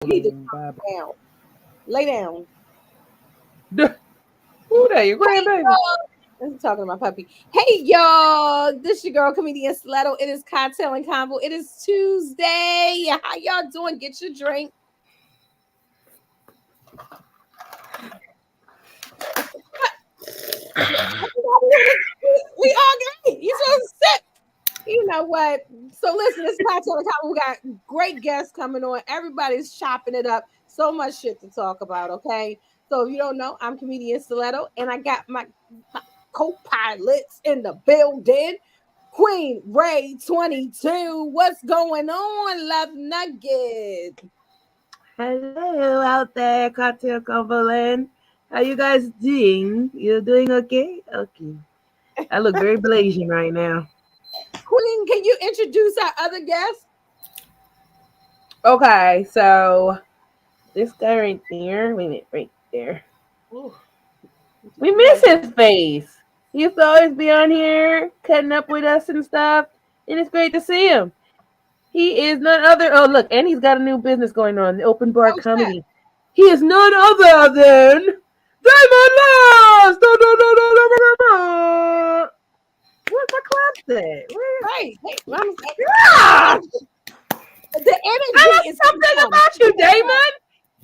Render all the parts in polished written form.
You need to calm down. Lay down. Who that? Your Hey, grandbaby? y'all. I'm talking to my puppy. Hey, y'all. This your girl, comedian Stiletto. It is Cocktail and Convo. It is Tuesday. How y'all doing? Get your drink. We all great. You so sick. You know what? So listen, this is Cocktail and Convo. We got great guests coming on. Everybody's chopping it up. So much shit to talk about, okay? So if you don't know, I'm comedian Stiletto, and I got my co-pilots in the building. Queen Ray 22. What's going on, Love Nugget? Hello out there, Cocktail Konvo land. How you guys doing? You doing okay? Okay. I look very blazing right now. Queen, can you introduce our other guest? Okay, so this guy right there. Wait a minute, right there. Ooh, We miss his face. He used to always be on here, cutting up with us and stuff. And it's great to see him. He is none other. Oh, look, and he's got a new business going on, the open bar oh, shit. comedy. He is none other than Damon Last. Where's my clap say? Right. Hey, ah! The I energy love is something on. about you, Damon.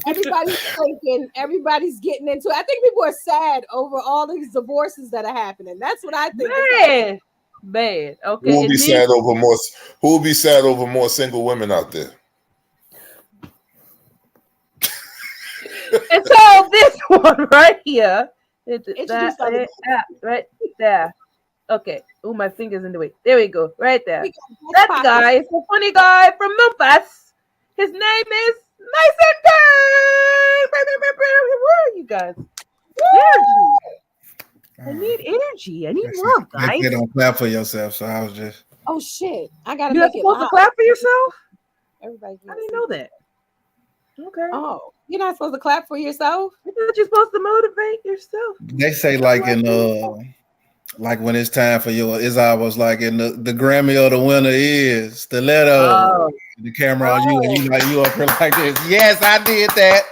Everybody's thinking, everybody's getting into it. I think people are sad over all these divorces that are happening. That's what I think. Man. Who will Okay, be sad over more? Who will be sad over more single women out there? and so this one right here, Introduce other right there. Okay. Oh, my finger's in the way. There we go. Right there. We got That Pocket. guy is a funny guy from Memphis. His name is Mason King. Where are you guys? Energy. I need energy. I need love, guys. They don't clap for yourself, so I was just. Oh shit! I gotta You're not make it supposed to loud. clap for yourself? Everybody, I didn't know that. Okay. Oh, you're not supposed to clap for yourself. I thought you're supposed to motivate yourself. They say like in like when it's time for your, it's always like in the Grammy of the winner is Stiletto. Oh. The camera on you, and you up here like this. Yes, I did that.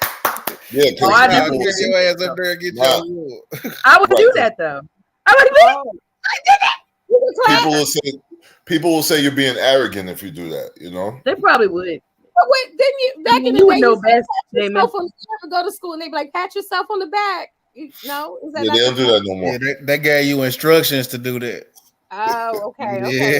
Yeah, Oh, I because never Get did your ass up there and get your rule. I would do that though. I would do it. I did it. You can clap. people will say you're being arrogant if you do that. You know. They probably would. But wait, didn't you back in the You day? would know You best, pat Damon. yourself on, you ever go to school and they be like, pat yourself on the back. No, is that Yeah, not they don't do that no more. Yeah, they gave you instructions to do that. Oh, okay. Yeah.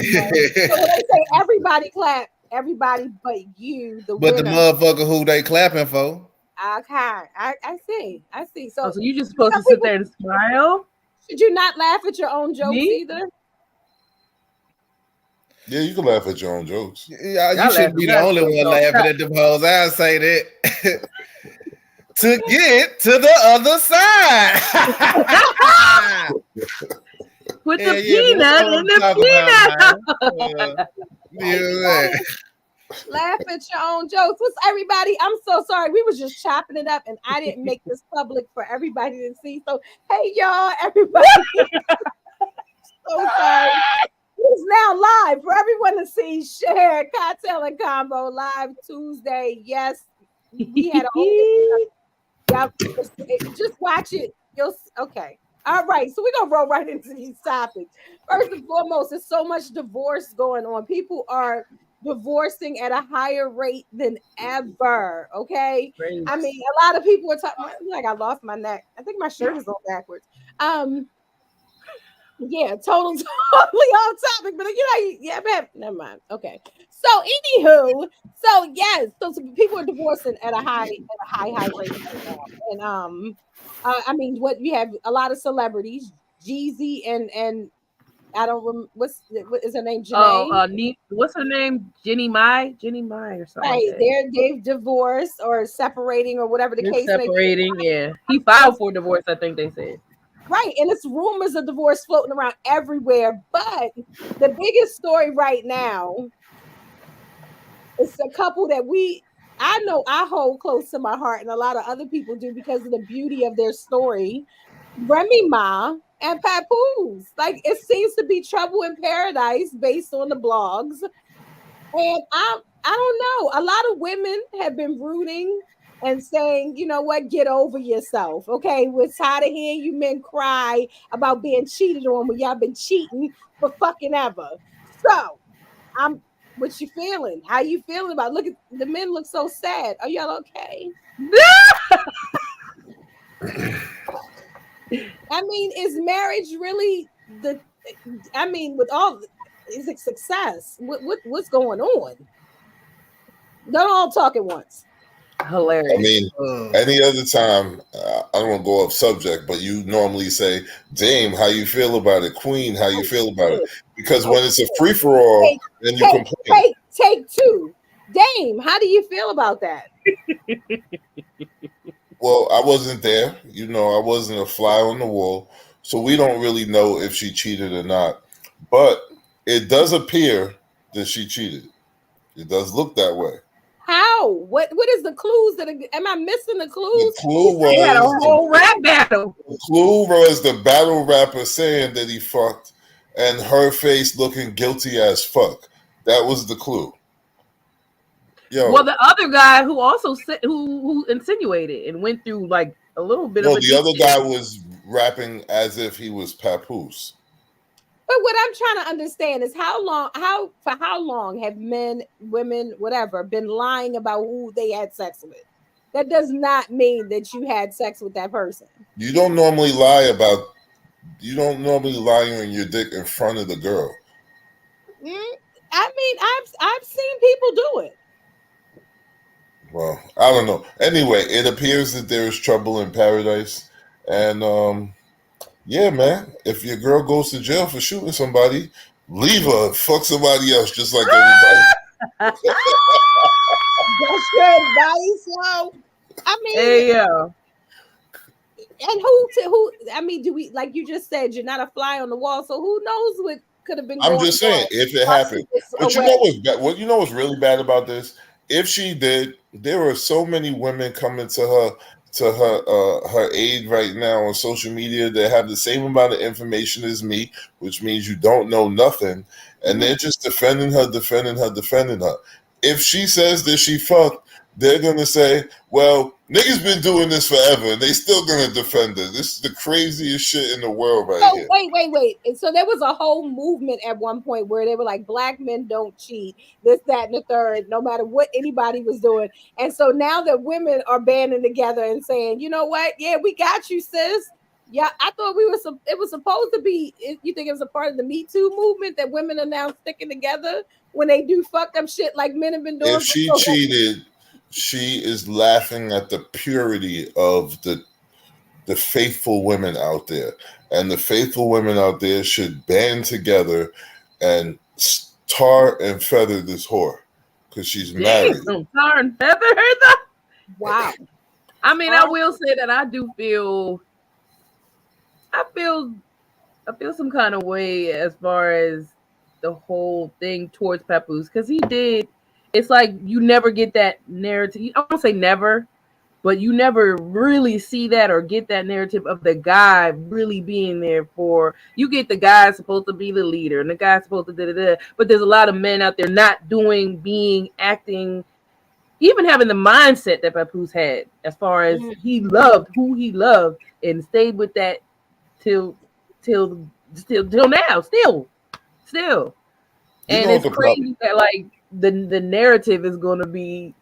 So when they say everybody clap, everybody but you, the But winner. the motherfucker who they clapping for. Okay, I see. So, So you're just supposed to sit there and smile? should you not laugh at your own jokes either? Yeah, you can laugh at your own jokes. Yeah, you shouldn't be the only one laughing at them hoes. I say that. To get to the other side. With the peanut and the peanut. Yeah. Laugh at your own jokes. What's everybody? I'm so sorry. We was just chopping it up, and I didn't make this public for everybody to see. So, hey, y'all, everybody. So sorry. It's now live for everyone to see. Share Cocktail and Convo live Tuesday. Yes, we had a whole. Yeah, just watch it. Okay. All right, so we're gonna roll right into these topics. First and foremost, there's so much divorce going on. People are divorcing at a higher rate than ever. Okay, Great. I mean, a lot of people are talking. Like, I lost my neck. I think my shirt is on backwards. Yeah, totally off topic, but yeah, man, never mind. Okay, so anywho, so yes, so people are divorcing at a high rate, and I mean, what you have a lot of celebrities, Jeezy and I don't remember what is her name, Janae. Oh, what's her name? Jenny Mai or something. Right, like they've divorced or separating or whatever the case may be. Separating, yeah. He filed for divorce, I think they said. Right, and it's rumors of divorce floating around everywhere. But the biggest story right now is a couple that I know I hold close to my heart, and a lot of other people do because of the beauty of their story. Remy Ma and Papoose. Like, it seems to be trouble in paradise based on the blogs. And I don't know. A lot of women have been rooting and saying, you know what, get over yourself. Okay, we're tired of hearing you men cry about being cheated on when y'all been cheating for fucking ever. So I'm what you feeling? How you feeling about look at the men look so sad. Are y'all okay? I mean, is marriage really the I mean, with all is it success? What's going on? Don't all talk at once. I Hilarious. mean, any other time, I don't want to go off subject, but you normally say, Dame, how you feel about it? Queen, how you feel about it? Because when it's a free for all, then you complain. Take two. Dame, how do you feel about that? Well, I wasn't there. You know, I wasn't a fly on the wall. So we don't really know if she cheated or not. But it does appear that she cheated. It does look that way. How? What is the clues that am I missing the The clues? clue They had a was whole rap battle. the battle rapper saying that he fucked and her face looking guilty as fuck. That was the clue. Yo. Well, the other guy who also who insinuated and went through like a little bit of a the other guy was rapping as if he was Papoose. But what I'm trying to understand is for how long have men, women, whatever, been lying about who they had sex with? That does not mean that you had sex with that person. You don't normally lie on your dick in front of the girl. I mean, I've seen people do it. Well, I don't know. Anyway, it appears that there is trouble in paradise. And yeah, man, if your girl goes to jail for shooting somebody, leave her, fuck somebody else, just like everybody. That's your advice, yo. I mean, hey, yo. And who? I mean, do we like you just said? You're not a fly on the wall, so who knows what could have been. I'm just saying, if it happened, but you know what's bad? What you know what's really bad about this? If she did, there were so many women coming to her aid right now on social media that have the same amount of information as me, which means you don't know nothing, and they're just defending her. If she says that she fucked, they're gonna say, well, niggas been doing this forever, and they still gonna defend her. This is the craziest shit in the world right here. Wait. And so there was a whole movement at one point where they were like, black men don't cheat, this, that, and the third, no matter what anybody was doing. And so now that women are banding together and saying, you know what? Yeah, we got you, sis. Yeah, I thought it was supposed to be, you think it was a part of the Me Too movement that women are now sticking together when they do fucked up shit like men have been doing? If she cheated, she is laughing at the purity of the faithful women out there. And the faithful women out there should band together and tar and feather this whore because she's married. Tar and feather her though? Wow. I mean, I will say that I do feel some kind of way as far as the whole thing towards Papoose, because he did. It's like you never get that narrative. I won't say never, but you never really see that or get that narrative of the guy really being there for you. Get the guy supposed to be the leader and the guy's supposed to but there's a lot of men out there not doing, being, acting, even having the mindset that Papoose had as far as he loved who he loved and stayed with that till now, still. And it's crazy that like the narrative is going to be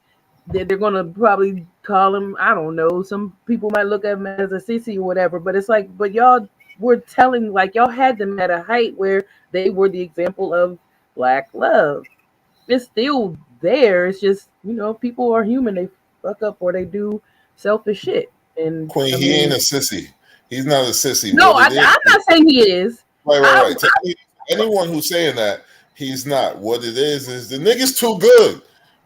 that they're going to probably call him, I don't know, some people might look at him as a sissy or whatever, but it's like, but y'all were telling, like, y'all had them at a height where they were the example of black love. It's still there. It's just, you know, people are human. They fuck up or they do selfish shit. And Queen, he ain't a sissy. He's not a sissy. No, I'm not saying he is. Right. Anyone who's saying that, he's not. What it is the nigga's too good.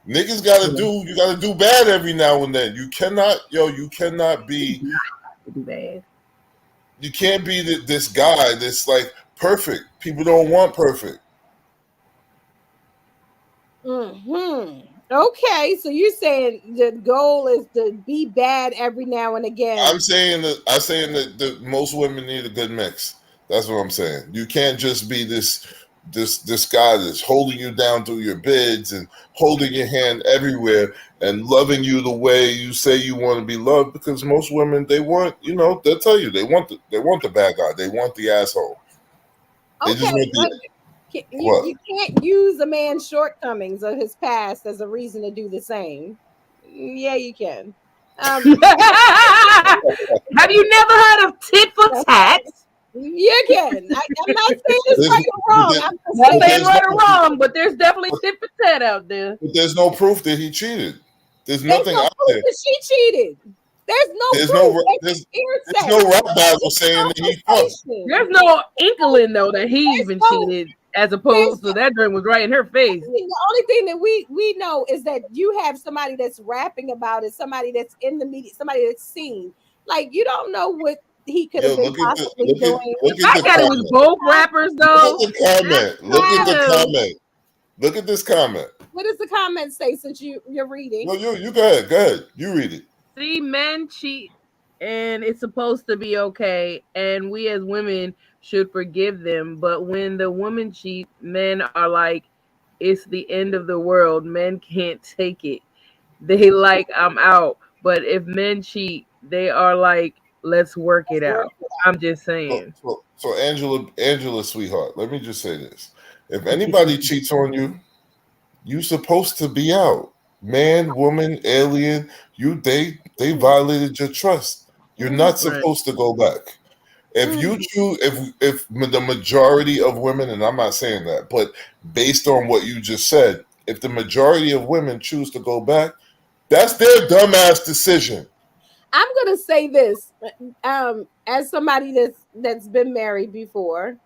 Niggas you gotta do bad every now and then. You cannot be bad. You can't be this guy that's like perfect. People don't want perfect. Okay, so you're saying the goal is to be bad every now and again. I'm saying that most women need a good mix. That's what I'm saying. You can't just be this this guy that's holding you down through your bids and holding your hand everywhere and loving you the way you say you want to be loved. Because most women, they want, they'll tell you they want the bad guy, they want the asshole. They just want you can't use a man's shortcomings or his past as a reason to do the same. Yeah, you can. Have you never heard of tit for tat? You can. I'm not saying it's right or wrong. I'm not saying right or wrong, but there's definitely tit for tat out there. But there's no proof that he cheated. There's nothing out there. That she cheated. There's no rap battle saying that he fucked. There's no inkling though that he even cheated, as opposed to that drink was right in her face. The only thing that we know is that you have somebody that's rapping about it, somebody that's in the media, somebody that's seen. Like, you don't know what he could have been possibly doing. I got it was both rappers though. Look at the comment. Look at this comment. What does the comment say since you're reading? No, you go ahead. Go ahead. You read it. See, men cheat and it's supposed to be okay, and we as women should forgive them. But when the woman cheats, men are like, it's the end of the world. Men can't take it. They like, I'm out. But if men cheat, they are like, let's work it out. I'm just saying. So Angela, sweetheart, let me just say this. If anybody cheats on you, you're supposed to be out. Man, woman, alien, they violated your trust. You're not supposed to go back. If you choose, if the majority of women, and I'm not saying that, but based on what you just said, if the majority of women choose to go back, that's their dumbass decision. I'm gonna say this, as somebody that's been married before,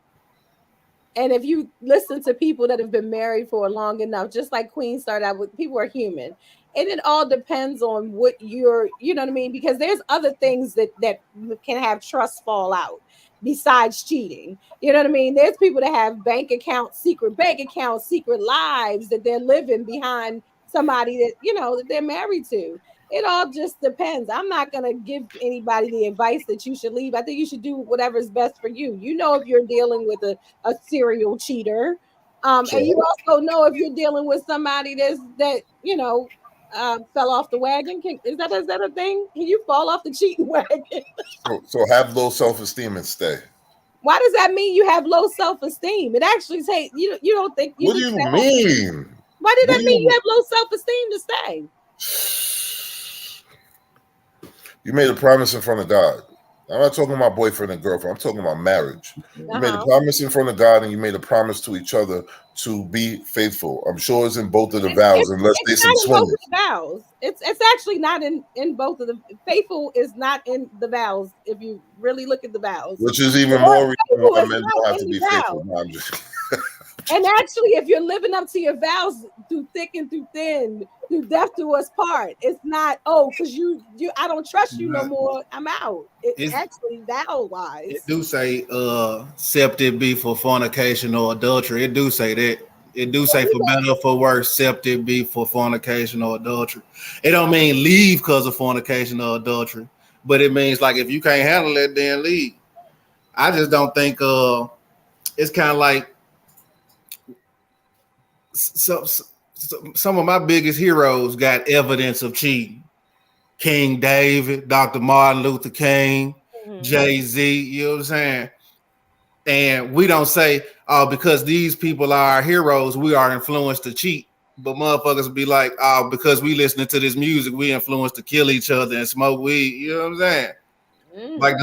and if you listen to people that have been married for long enough, just like Queen started out with, people are human, and it all depends on what you know what I mean, because there's other things that can have trust fall out besides cheating. You know what I mean? There's people that have secret bank accounts, secret lives that they're living behind somebody that that they're married to. It all just depends. I'm not going to give anybody the advice that you should leave. I think you should do whatever's best for you. You know, if you're dealing with a serial cheater, and you also know if you're dealing with somebody that fell off the wagon. Is that a thing? Can you fall off the cheating wagon? So have low self-esteem and stay. Why does that mean you have low self-esteem? It actually say you don't think. What do you mean? Why did that mean you have low self-esteem to stay? You made a promise in front of God. I'm not talking about boyfriend and girlfriend. I'm talking about marriage. You made a promise in front of God, and you made a promise to each other to be faithful. I'm sure it's in both of the vows, unless they some swimmers. Vows. It's actually not in both of the. Faithful is not in the vows. If you really look at the vows, which is even more reason why men don't have to be faithful. No, I'm just. And actually, if you're living up to your vows through thick and through thin, through death do us part, it's not, because you I don't trust you no more, I'm out. It's actually vow wise. It do say except it be for fornication or adultery. It do say that. It do say for better or for worse, except it be for fornication or adultery. It don't mean leave because of fornication or adultery, but it means like if you can't handle it, then leave. I just don't think it's kind of like some of my biggest heroes got evidence of cheating. King David, Dr. Martin Luther King, Jay-Z, you know what I'm saying? And we don't say, because these people are our heroes, we are influenced to cheat. But motherfuckers be like, because we listening to this music, we influenced to kill each other and smoke weed. You know what I'm saying? Like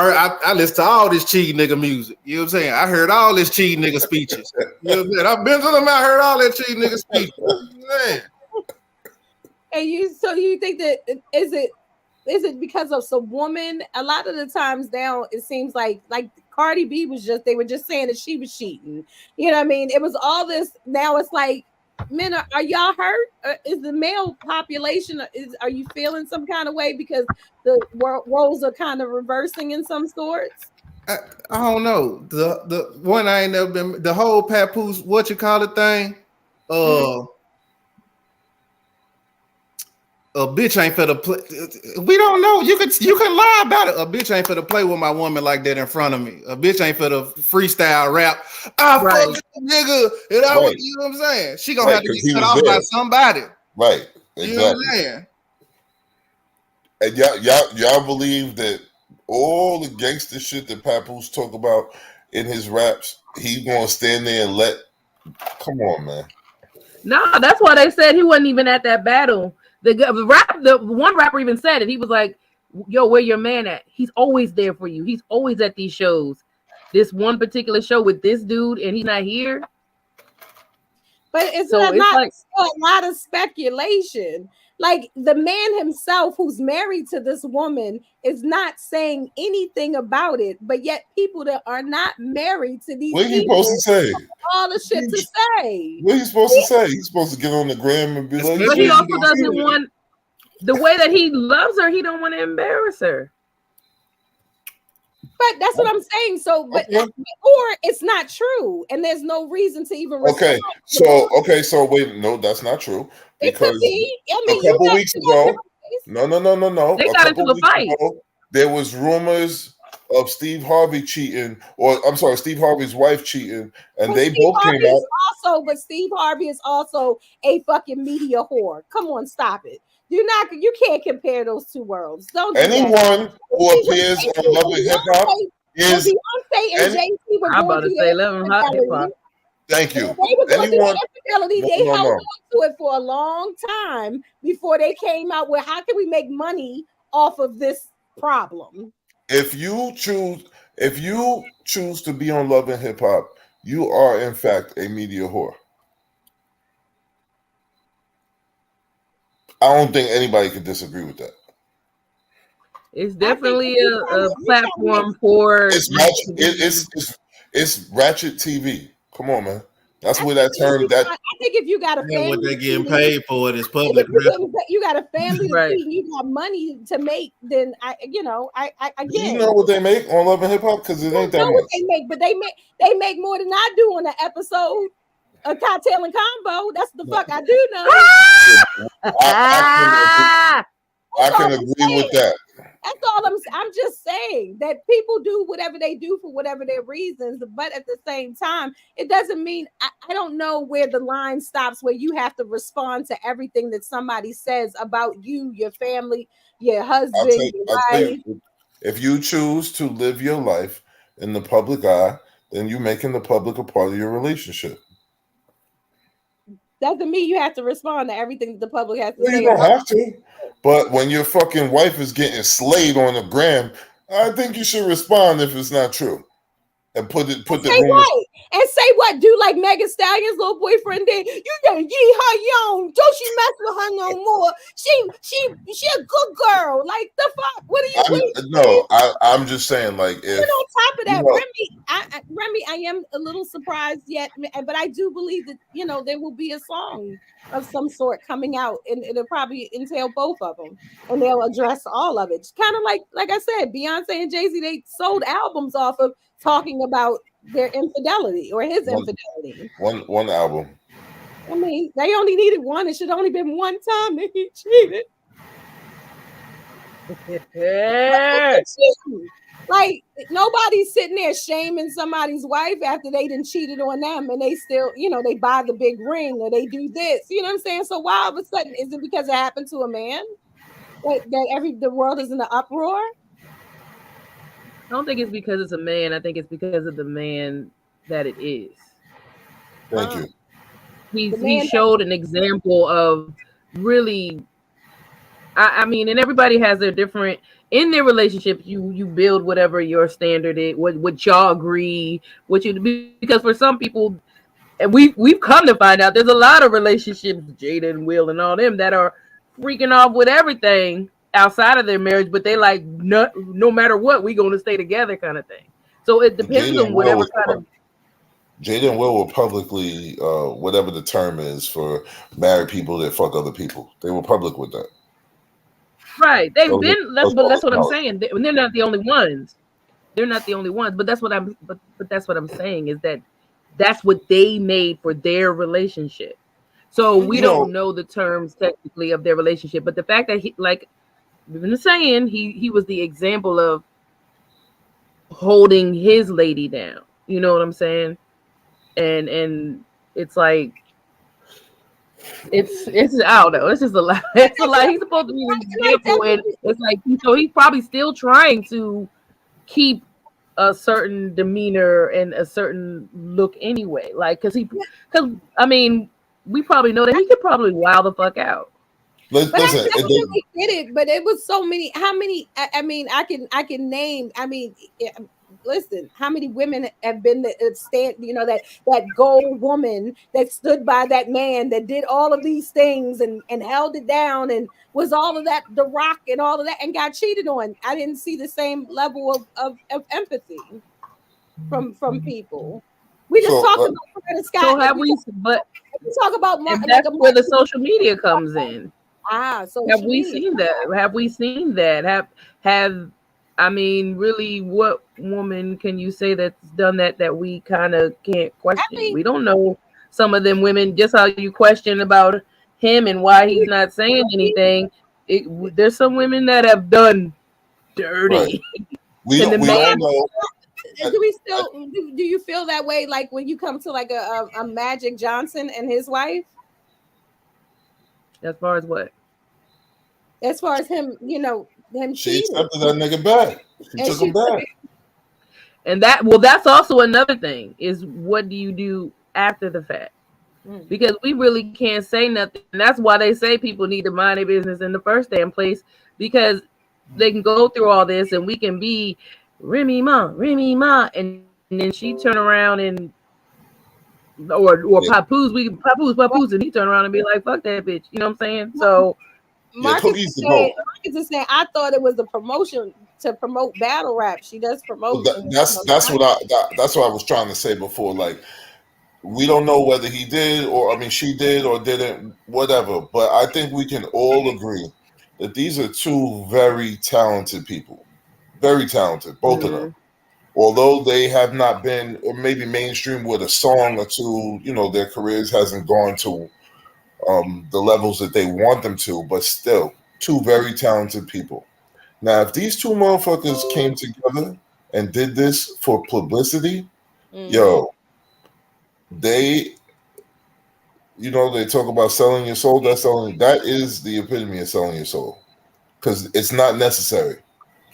I listen to all this cheating nigga music. You know what I'm saying? I heard all this cheating nigga speeches. You know what I'm saying? I've been to them. I heard all that cheating nigga speeches. And you think that is it because of some woman? A lot of the times now it seems like Cardi B they were just saying that she was cheating. You know what I mean? It was all this. Now it's like, men, are y'all hurt? Is the male population, are you feeling some kind of way because the roles are kind of reversing in some sorts? I don't know. The one I ain't never been, the whole papoose, what you call it thing? a bitch ain't finna play. We don't know. You can lie about it. A bitch ain't finna play with my woman like that in front of me. A bitch ain't finna freestyle rap. I fuck nigga. And I would, you know what I'm saying? She gonna have to get cut off by somebody. Right. Exactly. You know what I'm saying? And y'all believe that all the gangster shit that Papoose talk about in his raps, he's gonna stand there and let. Come on, man. No, that's why they said he wasn't even at that battle. The one rapper even said it. He was like, "Yo, where your man at? He's always there for you. He's always at these shows. This one particular show with this dude, and he's not here." But it's not like a lot of speculation. Like the man himself, who's married to this woman, is not saying anything about it. But yet, people that are not married to these, what are you supposed to say? All the shit to say. What are you supposed to say? He's supposed to get on the gram and be like, but he also doesn't want the way that he loves her. He don't want to embarrass her. But that's what I'm saying. So, but or it's not true, and there's no reason to even. So wait, no, that's not true. Because a couple weeks ago, no. They got into a fight. There was rumors of Steve Harvey cheating, Steve Harvey's wife cheating, and they both came out. But Steve Harvey is also a fucking media whore. Come on, stop it. You can't compare those two worlds. Don't do anyone who appears on Love and Hip Hop is Beyonce and Jay-Z were I'm about to say Love and Hip Hop. Thank you. They were going through infidelity. They held on to it for a long time before they came out with how can we make money off of this problem? If you choose to be on Love and Hip Hop, you are in fact a media whore. I don't think anybody could disagree with that. It's definitely a platform for it's ratchet TV. Come on, man. That's where that term. That I think if you got a family, what they're getting paid for it is public. You got a family to feed, you got money to make. Then I get. You know what they make on Love and Hip Hop because it ain't that much. What they make, but they make more than I do on an episode. A Kocktailz Konvo. That's the fuck I do know. I can agree with that. That's all I'm just saying that people do whatever they do for whatever their reasons, but at the same time, it doesn't mean I don't know where the line stops where you have to respond to everything that somebody says about you, your family, your husband, your wife. If you choose to live your life in the public eye, then you're making the public a part of your relationship. Doesn't mean you have to respond to everything that the public has to say. You don't have to. But when your fucking wife is getting slayed on the gram, I think you should respond if it's not true. And put the rumors. And say what? Do like Megan Stallion's little boyfriend did. You done get her young. Don't you mess with her no more. She a good girl. Like the fuck? What are you? I'm just saying, like, if on top of that, Remy, I am a little surprised yet, but I do believe that there will be a song of some sort coming out, and it'll probably entail both of them, and they'll address all of it. Kind of like I said, Beyonce and Jay-Z, they sold albums off of talking about their infidelity or his infidelity. One album. I mean, they only needed one. It should only been one time that he cheated. Like nobody's sitting there shaming somebody's wife after they done cheated on them, and they still, they buy the big ring or they do this. You know what I'm saying? So why all of a sudden is it because it happened to a man that the world is in an uproar? I don't think it's because it's a man. I think it's because of the man that it is. Thank you. He showed an example of really. I mean, and everybody has their different in their relationship. You build whatever your standard is, what y'all agree, because for some people, and we've come to find out there's a lot of relationships, Jada and Will and all them, that are freaking off with everything outside of their marriage, but they like no matter what, we going to stay together kind of thing. So it depends on whatever kind of. Jada and Will were publicly, whatever the term is for married people that fuck other people. They were public with that. Right. They've been. That's what I'm saying. They're not the only ones. They're not the only ones. But that's what I'm. But that's what I'm saying is that's what they made for their relationship. So we don't know the terms technically of their relationship, but the fact that he, like we've been saying, he was the example of holding his lady down. You know what I'm saying? And it's like it's I don't know. It's just a lot. It's a lot. He's supposed to be an example, and it's like so he's probably still trying to keep a certain demeanor and a certain look anyway. Like because I mean we probably know that he could probably wow the fuck out. But I definitely did it. But it was so many. How many? I mean, I can name. I mean, listen. How many women have been the stand? You know that gold woman that stood by that man that did all of these things and held it down and was all of that, the Rock and all of that, and got cheated on. I didn't see the same level of empathy from people. We just talked about Curtis Scott. So have we? But we talk about that's where the social media comes in. So have we seen that? Have we seen that? Have I mean, really, what woman can you say that's done that we kind of can't question? I mean, we don't know some of them women. Just how you question about him and why he's not saying anything. There's some women that have done dirty. Right. We don't know. Do we still? Do you feel that way? Like when you come to like a Magic Johnson and his wife? As far as what? As far as him, you know, him she accepted that nigga back. She took him back. And that's also another thing is what do you do after the fact? Because we really can't say nothing. And that's why they say people need to mind their business in the first damn place, because they can go through all this and we can be Remy Ma, and then she turn around and or Papoose, and he turn around and be like, fuck that bitch. You know what I'm saying? So Marcus is saying, I thought it was a promotion to promote battle rap. She does promote. That's what I was trying to say before. Like, we don't know whether he did or she did or didn't, whatever. But I think we can all agree that these are two very talented people, very talented, both of them. Although they have not been, or maybe mainstream with a song or two, you know, their careers hasn't gone to the levels that they want them to, but still, two very talented people. Now, if these two motherfuckers came together and did this for publicity, yo, they, you know, they talk about selling your soul. That is the epitome of selling your soul, because it's not necessary.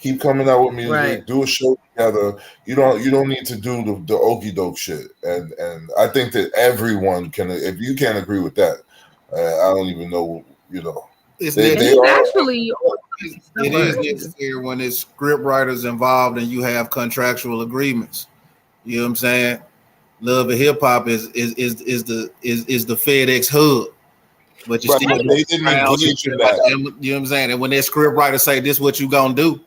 Keep coming out with music, right. Do a show together. You don't need to do the okie doke shit. And I think that everyone can. If you can't agree with that, I don't even know. You know, it is necessary when it's script writers involved and you have contractual agreements. You know what I'm saying? Love and hip hop is the FedEx hub. But you still they didn't engage in that. You know what I'm saying? And when that script writer say this what you gonna do,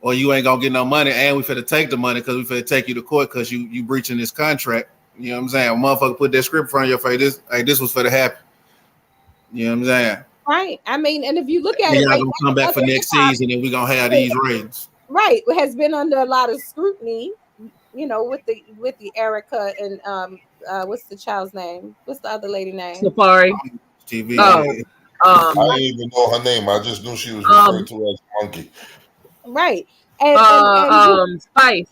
or you ain't gonna get no money, and we finna take the money because we finna take you to court because you breaching this contract. You know what I'm saying? A motherfucker put that script in front of your face. This was for to happen. You know what I'm saying? Right. I mean, and if you look at it, you're not gonna come back for next season, and we're gonna have these ratings. Right, it has been under a lot of scrutiny. You know, with the Erica and what's the child's name? What's the other lady name? Safari. TV. I didn't even know her name. I just knew she was referred to as Monkey. Right. And Spice.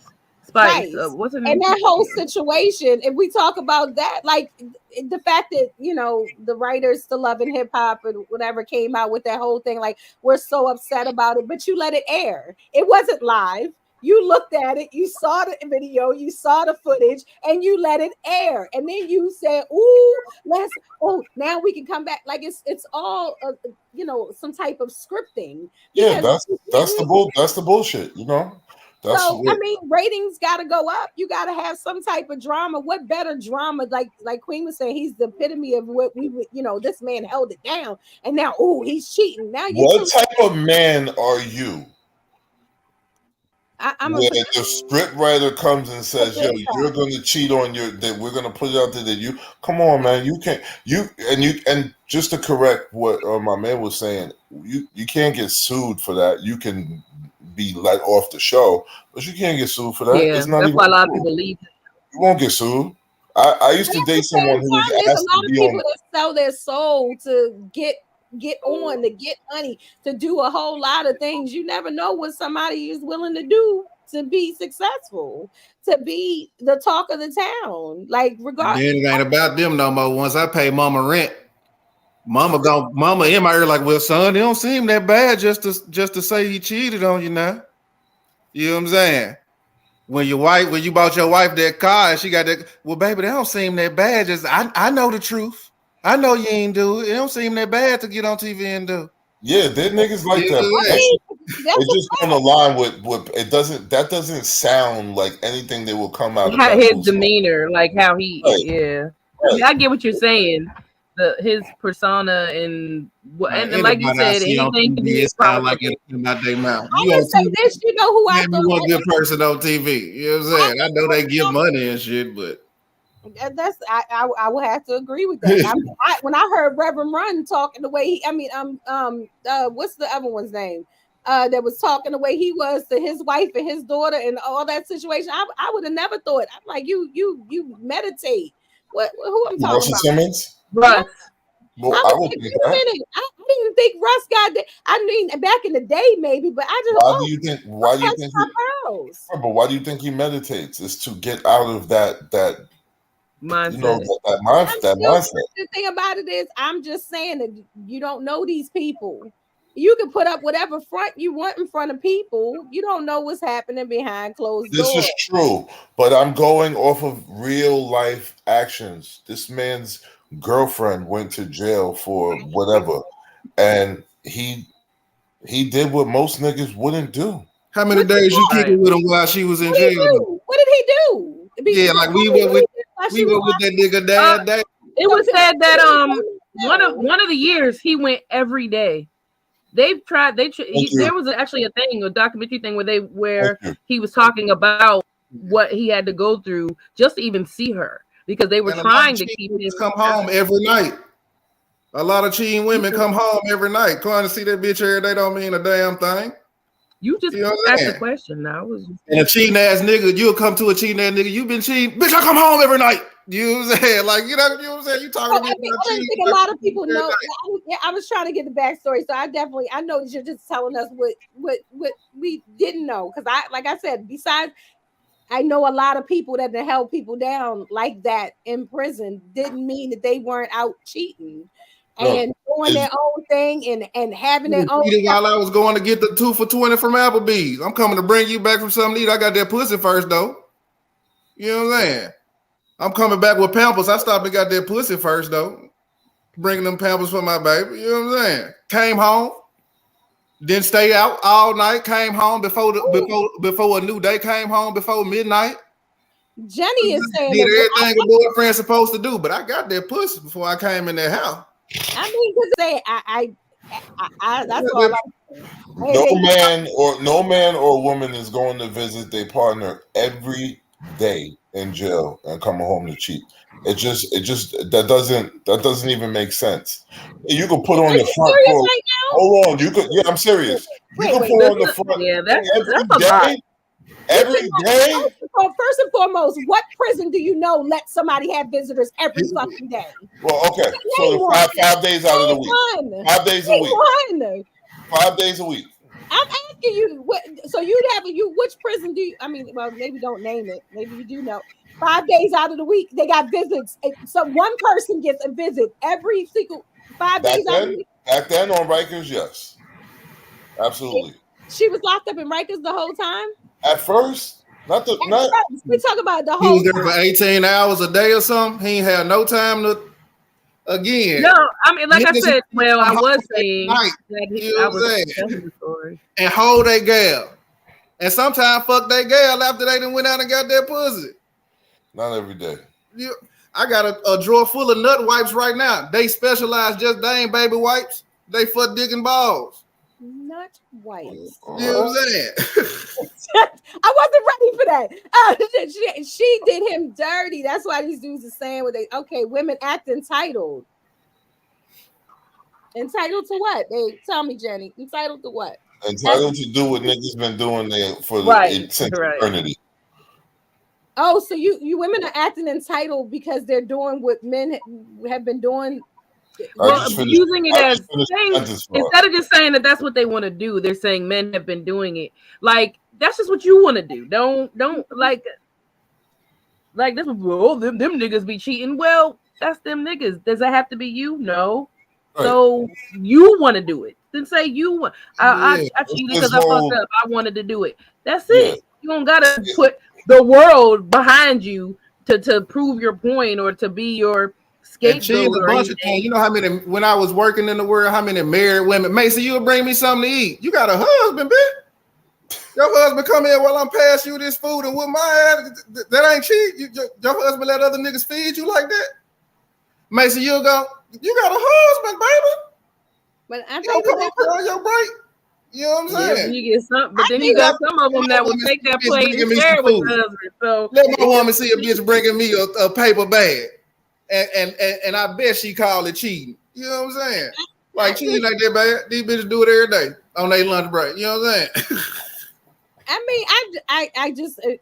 What's her name? And that whole situation, if we talk about that, like the fact that, you know, the writers to Love and Hip Hop and whatever came out with that whole thing, like we're so upset about it, but you let it air. It wasn't live. You looked at it, you saw the video, you saw the footage, and you let it air. And then you said, now we can come back. Like it's all, you know, some type of scripting. Yeah, that's the bullshit, you know? I mean, ratings got to go up. You got to have some type of drama. What better drama? Like Queen was saying, he's the epitome of what we would, you know, this man held it down. And now, he's cheating. Now, what type of man are you? The script writer comes and says, "Yo, you're going to cheat on that we're going to put it out there that you come on, man. You can't and just to correct what my man was saying, you can't get sued for that. You can be let off the show, but you can't get sued for that. Yeah, it's not that's even why a lot of people leave. You won't get sued. I used But to at date the same someone who was time, there's a asked to lot of be people on. that sell their soul to get on, to get money, to do a whole lot of things. You never know what somebody is willing to do to be successful, to be the talk of the town. Like And regardless, then it ain't about them no more. Once I pay mama rent, mama in my ear like, well, son, it don't seem that bad just to say he cheated on you now. You know what I'm saying? When you bought your wife that car and she got that, well, baby, that don't seem that bad. Just I know the truth. I know you ain't do it. It don't seem that bad to get on TV and do. Yeah, they're niggas like You that. know But what I'm saying? it just on the line with it doesn't. That doesn't sound like anything that will come out of His Papoose mouth. demeanor, like how he, Right. yeah. I mean, I get what you're saying. His persona and like you Anybody I said, see on anything can TV, be it sound like it came out their mouth. I You would on say TV, this. You know who I name me thought? one good person on TV. You know what I'm saying? I know they give money and shit, but That's I would have to agree with that. When I heard Reverend Run talking the way what's the other one's name? That was talking the way he was to his wife and his daughter and all that situation. I would have never thought. I'm like, you meditate. Who I'm talking Russell about? Simmons. Russ. Well, I I was would like, think wait a that. minute. I didn't think Russ got that. I mean, back in the day, maybe, but I just Why do you think? Why do you think? my pearls. But why do you think he meditates? Is to get out of that Mindset. you know that mindset. The thing about it is, I'm just saying that you don't know these people. You can put up whatever front you want in front of people. You don't know what's happening behind closed This doors. is true, but I'm going off of real life actions. This man's girlfriend went to jail for whatever, and he did what most niggas wouldn't do. how many days you kicking with him while she was in What did he jail? do? What did he do? Yeah, like we went with that nigga dad. It was said that one of the years he went every day. They've tried. There was actually a documentary thing where he was talking about what he had to go through just to even see her because they were trying to keep him come home every night. A lot of cheating women come home every night. Going to see that bitch every day don't mean a damn thing. You just asked the question now. And a cheating ass nigga, you'll come to a cheating ass nigga. You been cheating, bitch. I come home every night. You know what I'm saying? Like you know what I'm saying? You talking to me about cheating? I think a lot of people know. I was trying to get the backstory, so I know that you're just telling us what we didn't know. Because like I said, besides, I know a lot of people that have held people down like that in prison. Didn't mean that they weren't out cheating and doing their own thing and having their own. While I was going to get the 2 for $20 from Applebee's, I'm coming to bring you back from something to eat. I got that pussy first though. You know what I'm saying? I'm coming back with Pampers. I stopped and got that pussy first though. Bringing them Pampers for my baby. You know what I'm saying? Came home. Didn't stay out all night. Came home before a new day. Came home before midnight. Jenny is saying did everything a boyfriend's supposed to do, but I got that pussy before I came in that house. I mean, because I that's all. No man or woman is going to visit their partner every day in jail and coming home to cheat. It just that doesn't even make sense. You can put on your front porch. Hold on, I'm serious. You can put on the front. Yeah, that's every day. First and foremost, what prison do you know let somebody have visitors every fucking day? Well, okay, so 5 days out of the week. 5 days a week. 5 days a week. I'm asking you, so which prison do you? I mean, well, maybe don't name it. Maybe you do know. 5 days out of the week, they got visits. So one person gets a visit every single 5 days out of the week. Back then on Rikers, yes, absolutely. She was locked up in Rikers the whole time. At first, we talk about the whole. He was there for 18 hours a day or something. He ain't had no time to. Again, no, I mean, like I said, well, I was saying and hold that gal, and sometimes fuck that gal after they done went out and got that pussy. Not every day. I got a drawer full of nut wipes right now. They specialize they ain't baby wipes. They for dick and balls. Nut wipes. You know what I'm saying? I wasn't ready for that. She did him dirty. That's why these dudes are saying women act entitled. Entitled to what? Tell me, Jenny. Entitled to what? Entitled to do what niggas been doing there for since eternity. Oh, so you women are acting entitled because they're doing what men have been doing. Well, using it as saying, instead of just saying that that's what they want to do, they're saying men have been doing it. Like that's just what you want to do. Don't like this. Oh, them niggas be cheating. Well, that's them niggas. Does that have to be you? No. Right. So you want to do it? Then say you want. I cheated because I fucked up. I wanted to do it. That's it. You don't gotta put the world behind you to prove your point or to be your scapegoat. A bunch of things. You know how many when I was working in the world, how many married women? Mason, you'll bring me something to eat. You got a husband, bitch. Your husband come in while I'm passing you this food and with my ass. That ain't cheat. Your husband let other niggas feed you like that. Mason, you'll go. You got a husband, baby. But I think come up on your break. You know what I'm saying? Yeah, you get some, but then you got some of them that will take that plate and share it with the husband. So let my woman see a bitch bringing me a paper bag, and I bet she call it cheating. You know what I'm saying? Like cheating like that bad. These bitches do it every day on their lunch break. You know what I'm saying? I mean,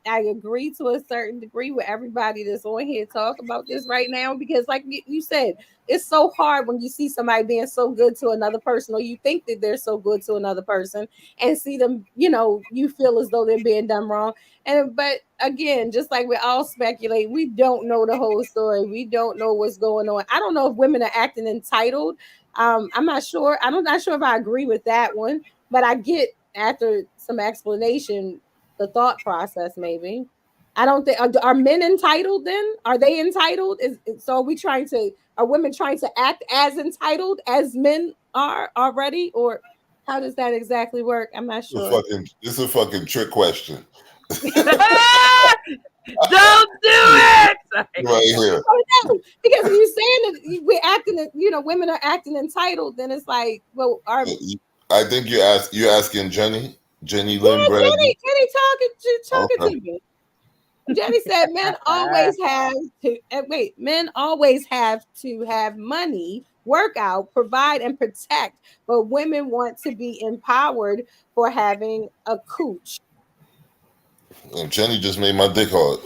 I agree to a certain degree with everybody that's on here talk about this right now, because like you said, it's so hard when you see somebody being so good to another person, or you think that they're so good to another person, and see them, you feel as though they're being done wrong. But again, just like we all speculate, we don't know the whole story. We don't know what's going on. I don't know if women are acting entitled. I'm not sure. I'm not sure if I agree with that one, but I get, after some explanation, the thought process. Maybe I don't think are men entitled. Then are they entitled? So are women trying to act as entitled as men are already, or how does that exactly work? I'm not sure. This is a fucking trick question. Don't do it right here. Because if you're saying that we're acting, women are acting entitled, then it's like, well, I think you're asking Jenny Lynn Brad. Jenny talking to me. Jenny said men always have to have money, work out, provide, and protect, but women want to be empowered for having a cooch. And Jenny just made my dick hard.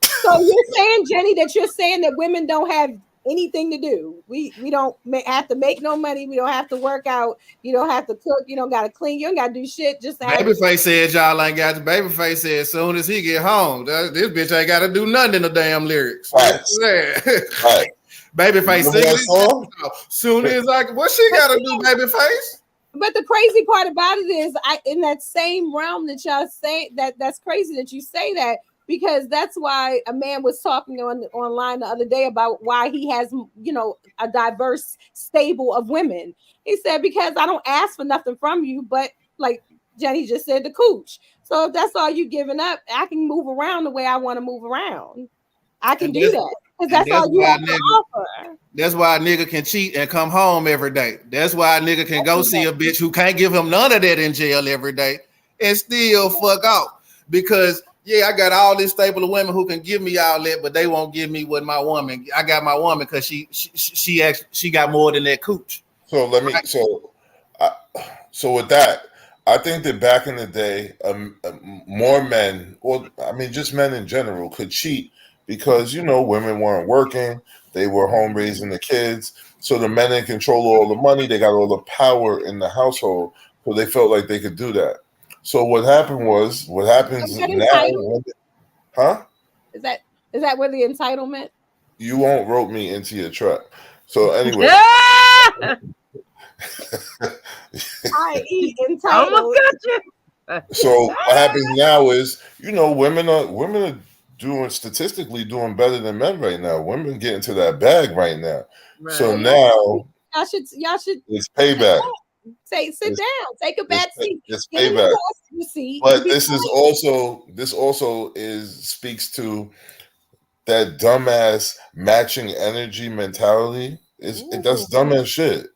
So you're saying, Jenny, that you're saying that women don't have anything to do. We don't have to make no money. We don't have to work out. You don't have to cook. You don't got to clean. You don't got to do shit. Just Babyface said y'all ain't got to. Babyface said as soon as he get home, this bitch ain't got to do nothing in the damn lyrics. Right. Babyface singing. Soon as what she got to do, Babyface? But the crazy part about it is, in that same realm that y'all say that's crazy that you say that. Because that's why a man was talking online the other day about why he has, a diverse stable of women. He said, because I don't ask for nothing from you, but like Jenny just said, the cooch. So if that's all you giving up, I can move around the way I want to move around. I can do that. Because that's all you have to offer. That's why a nigga can cheat and come home every day. That's why a nigga can go see a bitch who can't give him none of that in jail every day and still fuck out. Because I got all this stable of women who can give me all that, but they won't give me what my woman. I got my woman because she got more than that cooch. So so with that, I think that back in the day, more men, or I mean, just men in general, could cheat because women weren't working, they were home raising the kids, so the men in control all the money, they got all the power in the household, so they felt like they could do that. So what happens now? Huh? Is that where the entitlement? You won't rope me into your trap. So anyway. I.e. entitled. So what happens now is, women are statistically doing better than men right now. Women get into that bag right now. Right. So now y'all should it's payback. Sit down, take a back seat. It's payback. But this also speaks to that dumbass matching energy mentality. That's dumb as shit.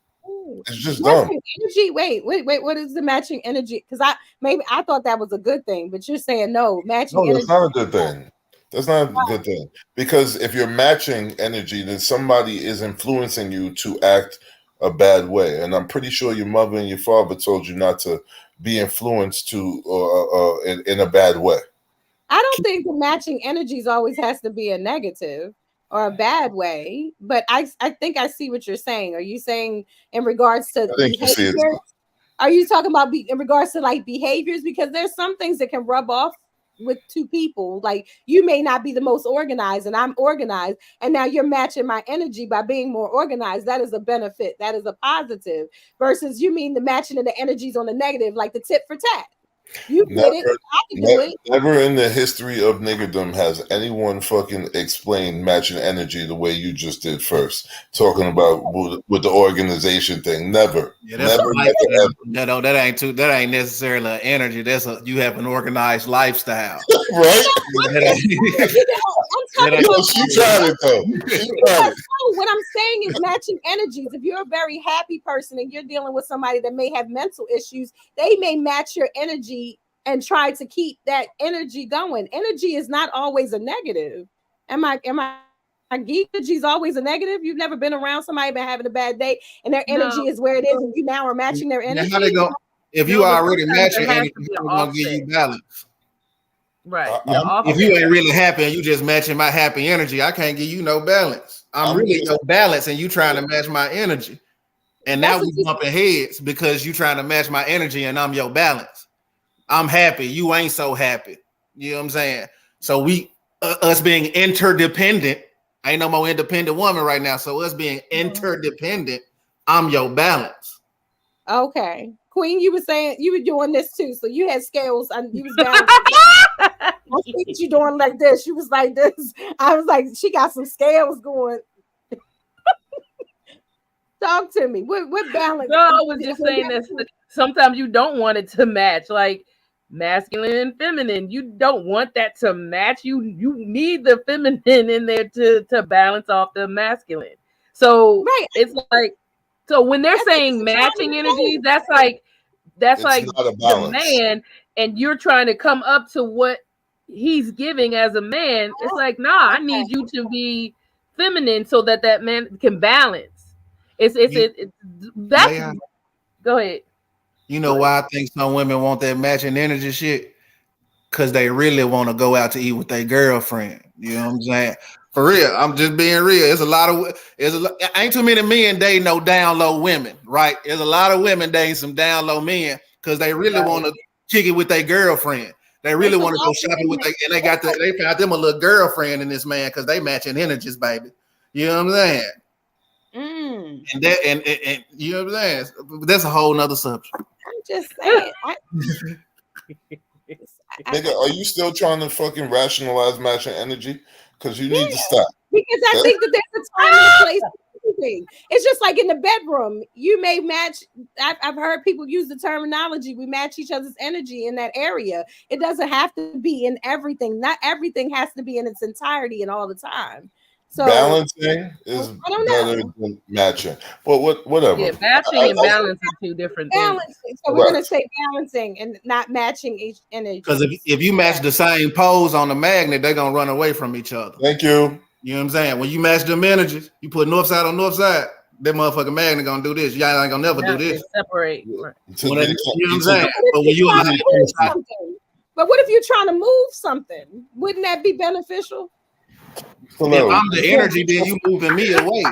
It's just dumb. Energy. Wait. What is the matching energy? Because I thought that was a good thing, but you're saying no. Matching energy. That's not a good thing. That's not a good thing. Because if you're matching energy, then somebody is influencing you to act a bad way, and I'm pretty sure your mother and your father told you not to be influenced in a bad way. I don't think the matching energies always has to be a negative or a bad way, but I think I see what you're saying. Are you saying in regards to I think you see it. behavior? Are you talking about in regards to like behaviors? Because there's some things that can rub off with two people. Like you may not be the most organized and I'm organized, and now you're matching my energy by being more organized. That is a benefit. That is a positive. Versus you mean the matching of the energies on the negative, like the tit for tat. You did it. I can do it. Never in the history of niggerdom has anyone fucking explained matching energy the way you just did first. Talking about with the organization thing. Never. Yeah, never, ever. That ain't necessarily an energy. You have an organized lifestyle. Right? I'm talking about she tried it though. She tried it. What I'm saying is matching energies. If you're a very happy person and you're dealing with somebody that may have mental issues, they may match your energy and try to keep that energy going. Energy is not always a negative. Am I geek? Energy is always a negative. You've never been around somebody been having a bad day and their energy is where it is, and you now are matching their energy. How they go? If you already matching energy, it's gonna give you balance. Right. If you ain't really happy and you just matching my happy energy, I can't give you no balance. I'm really no balance, and you trying to match my energy. And now we bumping heads because you trying to match my energy, and I'm your balance. I'm happy. You ain't so happy. You know what I'm saying? So we, us being interdependent, ain't no more independent woman right now. So us being interdependent, I'm your balance. Okay. Queen, you were saying you were doing this too. So you had scales and you was down. I think you doing like this. She was like this. I was like, she got some scales going. Talk to me. What balance? No, I was just saying that sometimes you don't want it to match, like masculine and feminine. You don't want that to match. You need the feminine in there to balance off the masculine. So right. It's like, so when they're saying matching energies, that's like the man, and you're trying to come up to what he's giving as a man. It's like, nah, I need you to be feminine so that man can balance. Go ahead. You know why I think some women want that matching energy shit? Because they really want to go out to eat with their girlfriend. You know what I'm saying? For real, I'm just being real. Ain't too many men dating no down low women, right? There's a lot of women dating some down low men because they really want to kick it with their girlfriend. They really want to go shopping with and they found them a little girlfriend in this man because they matching energies, baby. You know what I'm saying? And that and you know what I'm saying? That's a whole nother subject. I'm just saying. Nigga, are you still trying to fucking rationalize matching energy? Because you need to stop. Because I think that there's a time and a place for everything. It's just like in the bedroom. You may match. I've heard people use the terminology. We match each other's energy in that area. It doesn't have to be in everything. Not everything has to be in its entirety and all the time. So balancing is better than matching. But whatever. Yeah, matching and balancing are two different things. So we're gonna say balancing and not matching each energy. Because if you match the same pose on the magnet, they're gonna run away from each other. Thank you. You know what I'm saying? When you match them energies, you put north side on north side, that motherfucking magnet gonna do this. Y'all ain't gonna never do this. Separate. Right. You know what I'm saying? But what if you're trying to move something? Wouldn't that be beneficial? Hello. If I'm the energy, then you moving me away.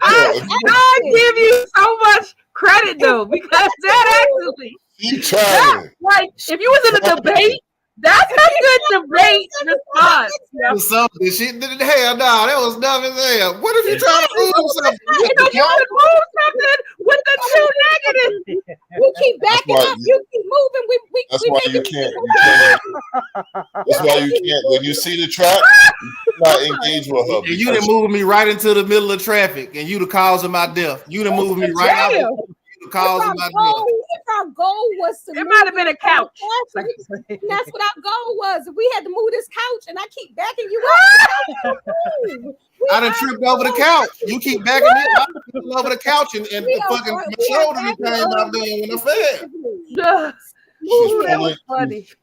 I give you so much credit though, because that actually, like if you was in a debate, that's a good debate response. Something shit. Hell no, that was dumb as hell. What if you trying to move something? You know, you want to move something with the two negatives. We keep backing up. You keep moving. That's why you can't. That's why you can't. When you see the trap, you not engage with her. And you done moved me right into the middle of traffic, and you the cause of my death. You done moved me right out. Cause of my if our goal was to, it might have been a couch. That's what our goal was. If we had to move this couch, and I keep backing you up, I done tripped over the couch. You keep backing me up. I tripped over the couch, and fucking my shoulder came out there when I fell.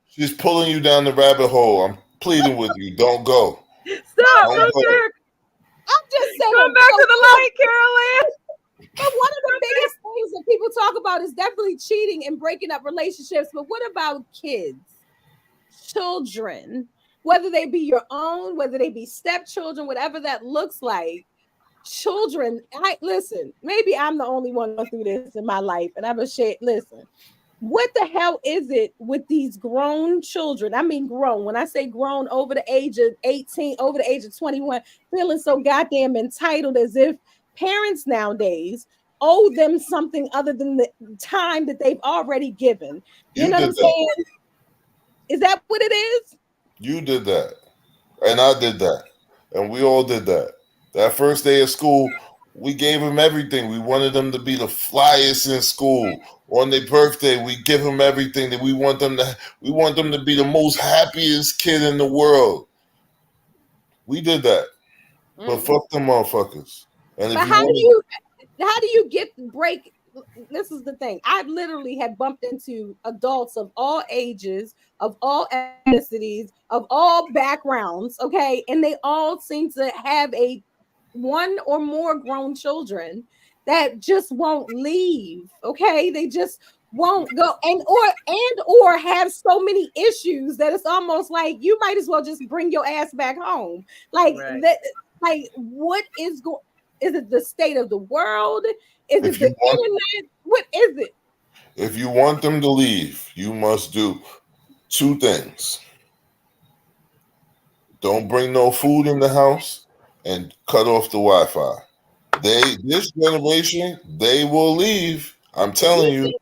She's pulling you down the rabbit hole. I'm pleading with you. Don't go. Stop, I'm just saying. Come back to the light, Carolyn. But one of the biggest things that people talk about is definitely cheating and breaking up relationships. But what about kids? children, whether they be your own, whether they be stepchildren, whatever that looks like. Children, listen, maybe I'm the only one going through this in my life, and I'm a shit. Listen, what the hell is it with these grown children? I mean, grown. When I say grown, over the age of 18, over the age of 21, feeling so goddamn entitled, as if parents nowadays owe them something other than the time that they've already given. You know what I'm saying? Is that what it is? You did that, and I did that, and we all did that. That first day of school, we gave them everything. We wanted them to be the flyest in school. On their birthday, we give them everything that we want them to. We want them to be the most happiest kid in the world. We did that, but fuck them motherfuckers. And but how do you get break? This is the thing. I've literally had bumped into adults of all ages, of all ethnicities, of all backgrounds. Okay, and they all seem to have one or more grown children that just won't leave. Okay, they just won't go, or have so many issues that it's almost like you might as well just bring your ass back home. Like that. Like, what is going? Is it the state of the world? Is it the internet? What is it? If you want them to leave, you must do two things. Don't bring no food in the house and cut off the Wi-Fi. This generation, they will leave. I'm telling you,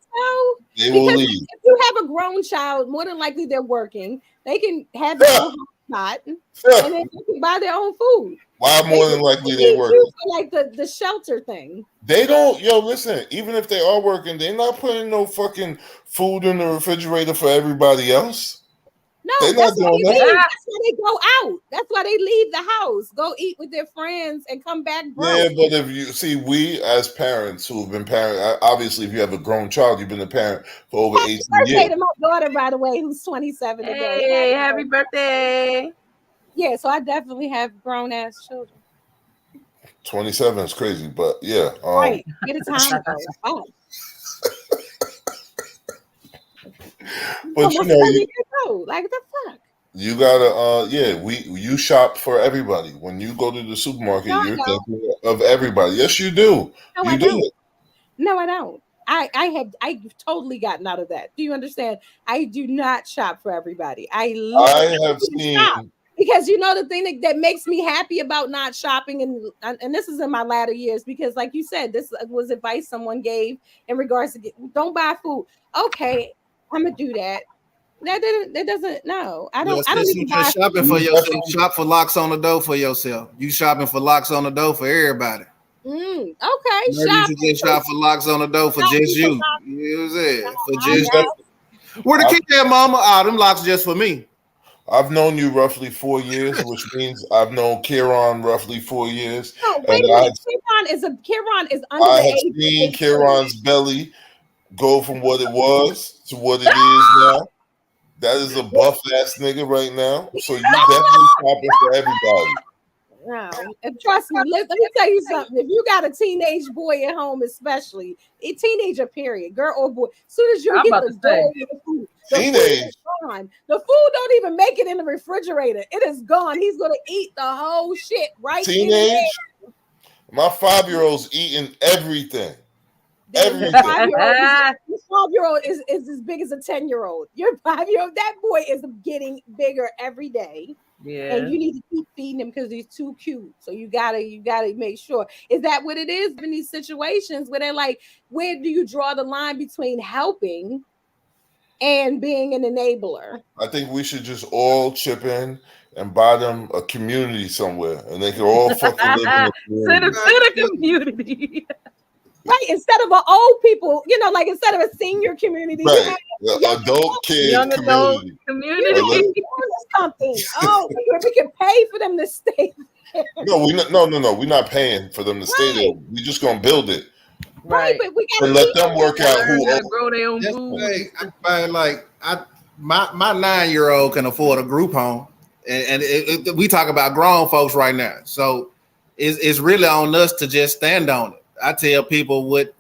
they will leave. If you have a grown child, more than likely they're working. They can have their own hotspot, and then they can buy their own food. Why more than likely they're working? Like the shelter thing. They don't, listen, even if they are working, they're not putting no fucking food in the refrigerator for everybody else. No, that's why they go out. That's why they leave the house, go eat with their friends, and come back broke. Yeah, but if you see, we as parents who have been parents, obviously, if you have a grown child, you've been a parent for over 18 years. Happy birthday to my daughter, by the way, who's 27 today. Hey, happy birthday! Yeah, so I definitely have grown ass children. 27 is crazy, but yeah, right. Get a time though. But like the fuck. You gotta you shop for everybody. When you go to the supermarket, you're thinking of everybody. Yes, you do. No, I don't. No, I don't. I've totally gotten out of that. Do you understand? I do not shop for everybody. I have seen shop. Because the thing that makes me happy about not shopping, and this is in my latter years, because like you said, this was advice someone gave in regards to don't buy food. Okay, I'm gonna do that. That doesn't no. I don't even buy shopping for yourself. Shop for locks on the door for yourself. You shopping for locks on the door for everybody. Okay, you should just shop for locks on the door for just you. You know what I'm saying? For just you. Where the kid at, mama? Them locks just for me. I've known you roughly 4 years, which means I've known Kieran roughly 4 years. No, wait a minute. Kieran is under I have seen Kieran's belly go from what it was to what it is now. That is a buff ass nigga right now. So you definitely shopping for everybody. No, and trust me. Let me tell you something. If you got a teenage boy at home, especially a teenager, period, girl or boy, as soon as you get the door with the food, teenage. The food don't even make it in the refrigerator. It is gone. He's gonna eat the whole shit right. Teenage. My 5-year-old's eating everything. Everything. This 5-year-old is as big as a 10-year-old. Your 5-year-old, that boy is getting bigger every day. Yeah. And you need to keep feeding him because he's too cute. So you gotta make sure. Is that what it is in these situations where they're like, where do you draw the line between helping and being an enabler? I think we should just all chip in and buy them a community somewhere, and they can all fucking live in a community. Right, instead of an old people, like instead of a senior community, right. Adult kid young adult community. Something. Oh, we can pay for them to stay there. No, we're not paying for them to stay there. We just gonna build it. Right, but we gotta and let them work out who grow their own food. My 9-year-old can afford a group home, and we talk about grown folks right now, so it's really on us to just stand on it. I tell people what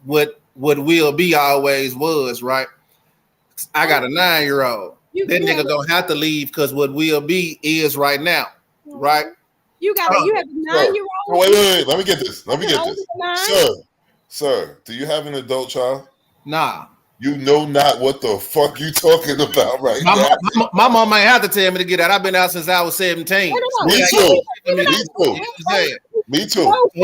will be always was, right? I got a 9-year-old. that nigga gonna have to leave because what will be is right now, right? You have a 9-year-old. Wait. Let me get this. Sir, do you have an adult child? Nah. You know not what the fuck you talking about right now. My mom might have to tell me to get out. I've been out since I was 17. Me too. It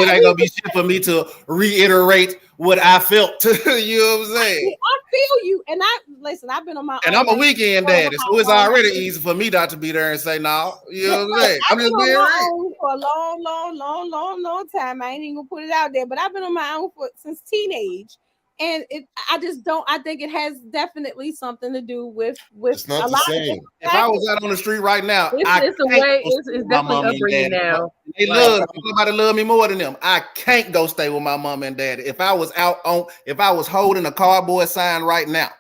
ain't gonna be shit for me to reiterate what I felt. You know what I'm saying? I feel you, and I've been on my and own. I'm a weekend daddy, so it's already easy for me not to be there and say no. You know what I'm saying? I'm just being real. For a long time. I ain't even gonna put it out there, but I've been on my own since teenage. And I think it has definitely something to do with it's not the same. If I was out on the street right now, it's definitely upbringing now. Nobody love me more than them. I can't go stay with my mom and daddy. If I was holding a cardboard sign right now,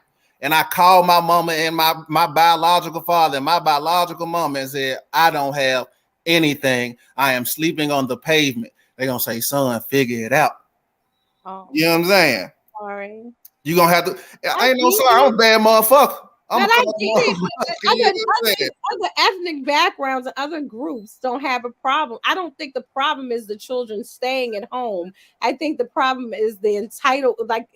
and I called my mama and my biological father and my biological mama and said, I don't have anything. I am sleeping on the pavement. They're gonna say, son, figure it out. Oh. You know what I'm saying? Sorry. You gonna have to. I ain't no sorry. I'm a bad motherfucker. Other ethnic backgrounds and other groups don't have a problem. I don't think the problem is the children staying at home. I think the problem is the entitled, like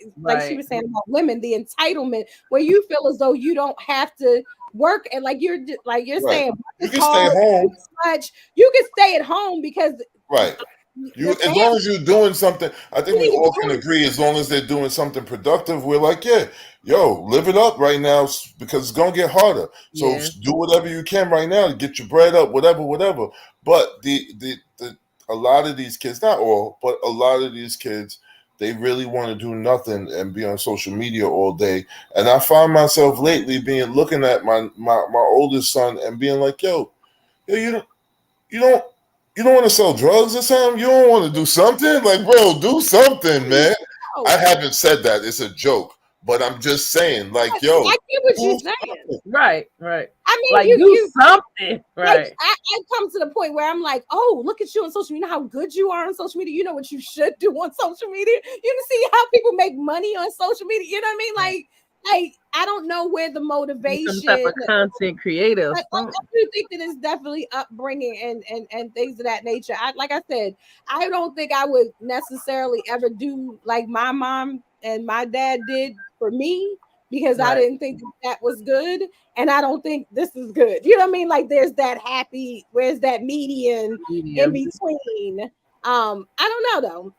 she was saying about women, the entitlement where you feel as though you don't have to work and like you're saying you can stay home. You can stay at home because as long as you're doing something, I think we all can agree. As long as they're doing something productive, we're like, live it up right now because it's gonna get harder. So do whatever you can right now to get your bread up, whatever. But a lot of these kids, not all, but a lot of these kids, they really want to do nothing and be on social media all day. And I find myself lately looking at my oldest son and being like, you don't want to sell drugs or something? You don't want to do something? Like, bro, do something, man. I haven't said that. It's a joke. But I'm just saying, like, I get what you're saying. Right. I mean, like, do something. Right. Like, I come to the point where I'm like, oh, look at you on social media. You know how good you are on social media. You know what you should do on social media. You can see how people make money on social media. You know what I mean? Like I don't know where the motivation. Some type of content creative. I do think that it's definitely upbringing and things of that nature. Like I said, I don't think I would necessarily ever do like my mom and my dad did for me because I didn't think that was good, and I don't think this is good. You know what I mean? Like there's that where's that medium in between? I don't know though.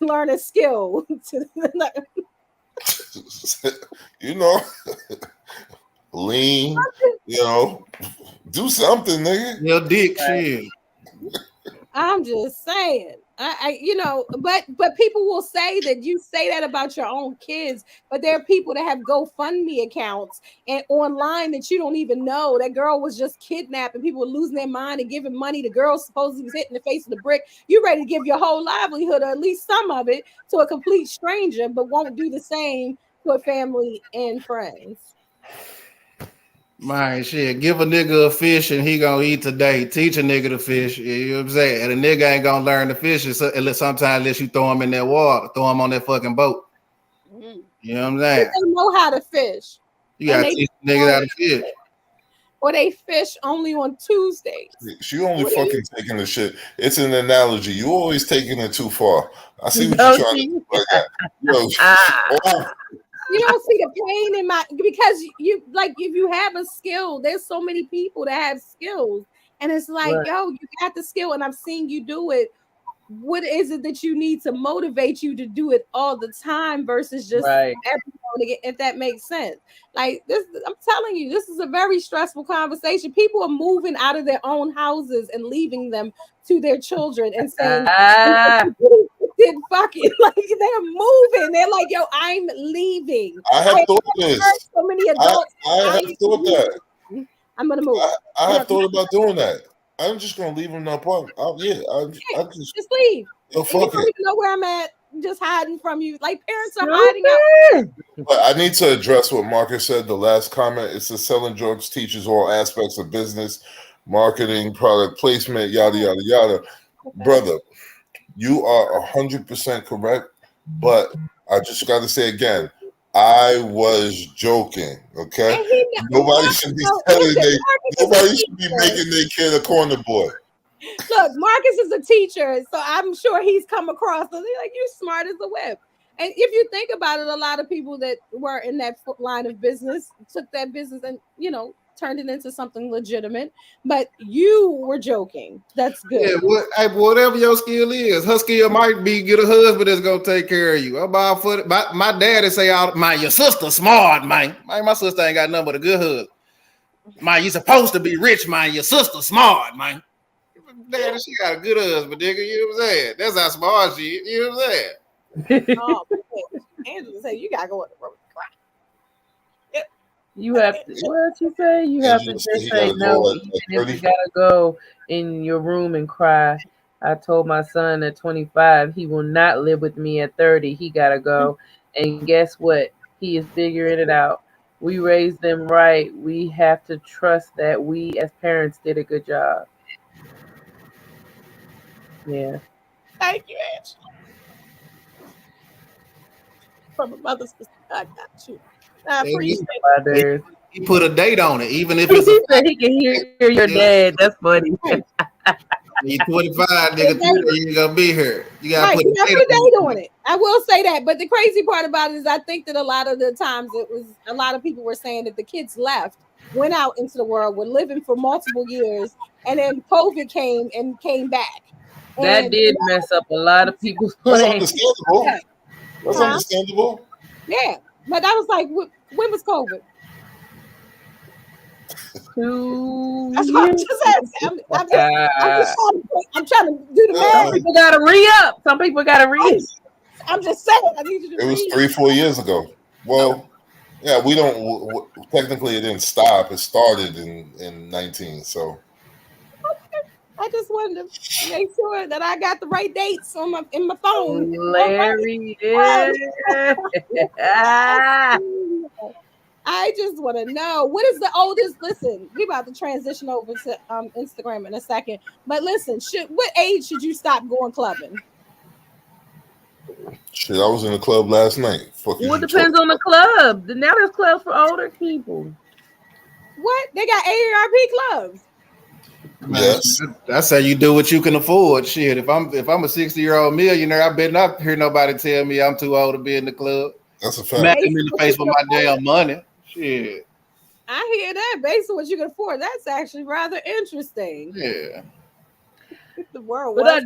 Learn a skill lean, do something, nigga. Your dick, shit. I'm just saying, but people will say that you say that about your own kids, but there are people that have GoFundMe accounts and online that you don't even know. That girl was just kidnapped and people were losing their mind and giving money. The girl supposedly was hitting the face of the brick. You ready to give your whole livelihood, or at least some of it, to a complete stranger, but won't do the same to a family and friends. My shit, give a nigga a fish and he gonna eat today. Teach a nigga to fish, you know what I'm saying? And a nigga ain't gonna learn to fish unless you throw him in that water, throw him on that fucking boat. Mm-hmm. You know what I'm saying? They know how to fish. You gotta teach niggas how to fish. Or they fish only on Tuesdays. She only fucking taking the shit. It's an analogy. You always taking it too far. I see what you're trying to do. Like you don't see the pain in because you like if you have a skill, there's so many people that have skills, and it's like, you got the skill, and I've seen you do it. What is it that you need to motivate you to do it all the time versus just every morning, if that makes sense? Like this, I'm telling you, this is a very stressful conversation. People are moving out of their own houses and leaving them to their children and saying, did fucking like they're moving. They're like, yo, I'm leaving. I have thought this. So many adults. I have thought that. I'm gonna move. I have thought about doing that. I'm just gonna leave them in the apartment. I just leave. Yo, fuck you don't it. even know where I'm at. Just hiding from you. Like parents are hiding out. But I need to address what Marcus said. The last comment. It's the selling drugs teaches all aspects of business, marketing, product placement, yada yada yada. Brother, you are 100% correct. But I just got to say again, I was joking. Okay, nobody should be telling nobody should be making their kid a corner boy. Look, Marcus is a teacher, so I'm sure he's come across. So he's like, "You smart as a whip." And if you think about it, a lot of people that were in that line of business took that business and turned it into something legitimate. But you were joking. That's good. Yeah, whatever your skill is, her skill might be get a husband that's gonna take care of you. About for my daddy say, "Man, your sister smart, man. My sister ain't got nothing but a good husband. Man, you supposed to be rich, man. Your sister smart, man. Daddy, she got a good husband, nigga. You know what I'm saying? That's how smart she is. You know what I'm saying?" Oh, Angela said you gotta go in the room. You have to. What you say? You have to just say no. Even if you gotta go in your room and cry. I told my son at 25 he will not live with me at 30. He gotta go. And guess what? He is figuring it out. We raised them right. We have to trust that we as parents did a good job. Yeah. Thank you, Angela. From a mother's perspective, I got you. I appreciate it. He put a date on it, even if it's he can hear your dad. That's funny. You 25, nigga, you gonna be here. You gotta put a date on it. I will say that, but the crazy part about it is I think that a lot of the times a lot of people were saying that the kids left, went out into the world, were living for multiple years, and then COVID came back. That did mess up a lot of people's plans. That's understandable. That's understandable. Yeah, but I was like, when was COVID? That's what I'm just saying. I'm trying to do the math. Some people gotta re-up. Some people gotta re-up. I'm just saying. I need you to. It was 3-4 years ago. Well, yeah, we don't. Technically, it didn't stop. It started in 19. So. Okay. I just wanted to make sure that I got the right dates in my phone. Larry, I just want to know, what is the oldest? Listen, we about to transition over to Instagram in a second. But listen, what age should you stop going clubbing? Shit, I was in the club last night. Well, it depends on the club. Now there's clubs for older people. What? They got AARP clubs. Yes. That's how you do what you can afford. Shit, if I'm a 60-year-old millionaire, I better not hear nobody tell me I'm too old to be in the club. That's a fact. Smack him in the face with my damn money. Shit. I hear that. Based on what you can afford, that's actually rather interesting. Yeah. The world. But I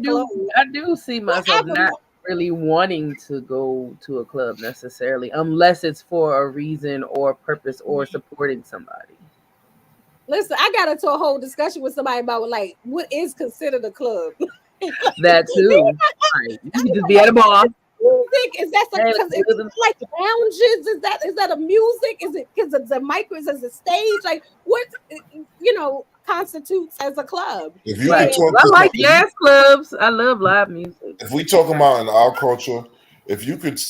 do see myself not really wanting to go to a club necessarily, unless it's for a reason or purpose or supporting somebody. Listen, I got into a whole discussion with somebody about like what is considered a club. That too. Right. You can just be at a bar. Music is that like lounges? Is that a music? Is it because it's a micros as a stage? Like what constitutes as a club? If you I like jazz clubs. I love live music. If we talk about in our culture, if you could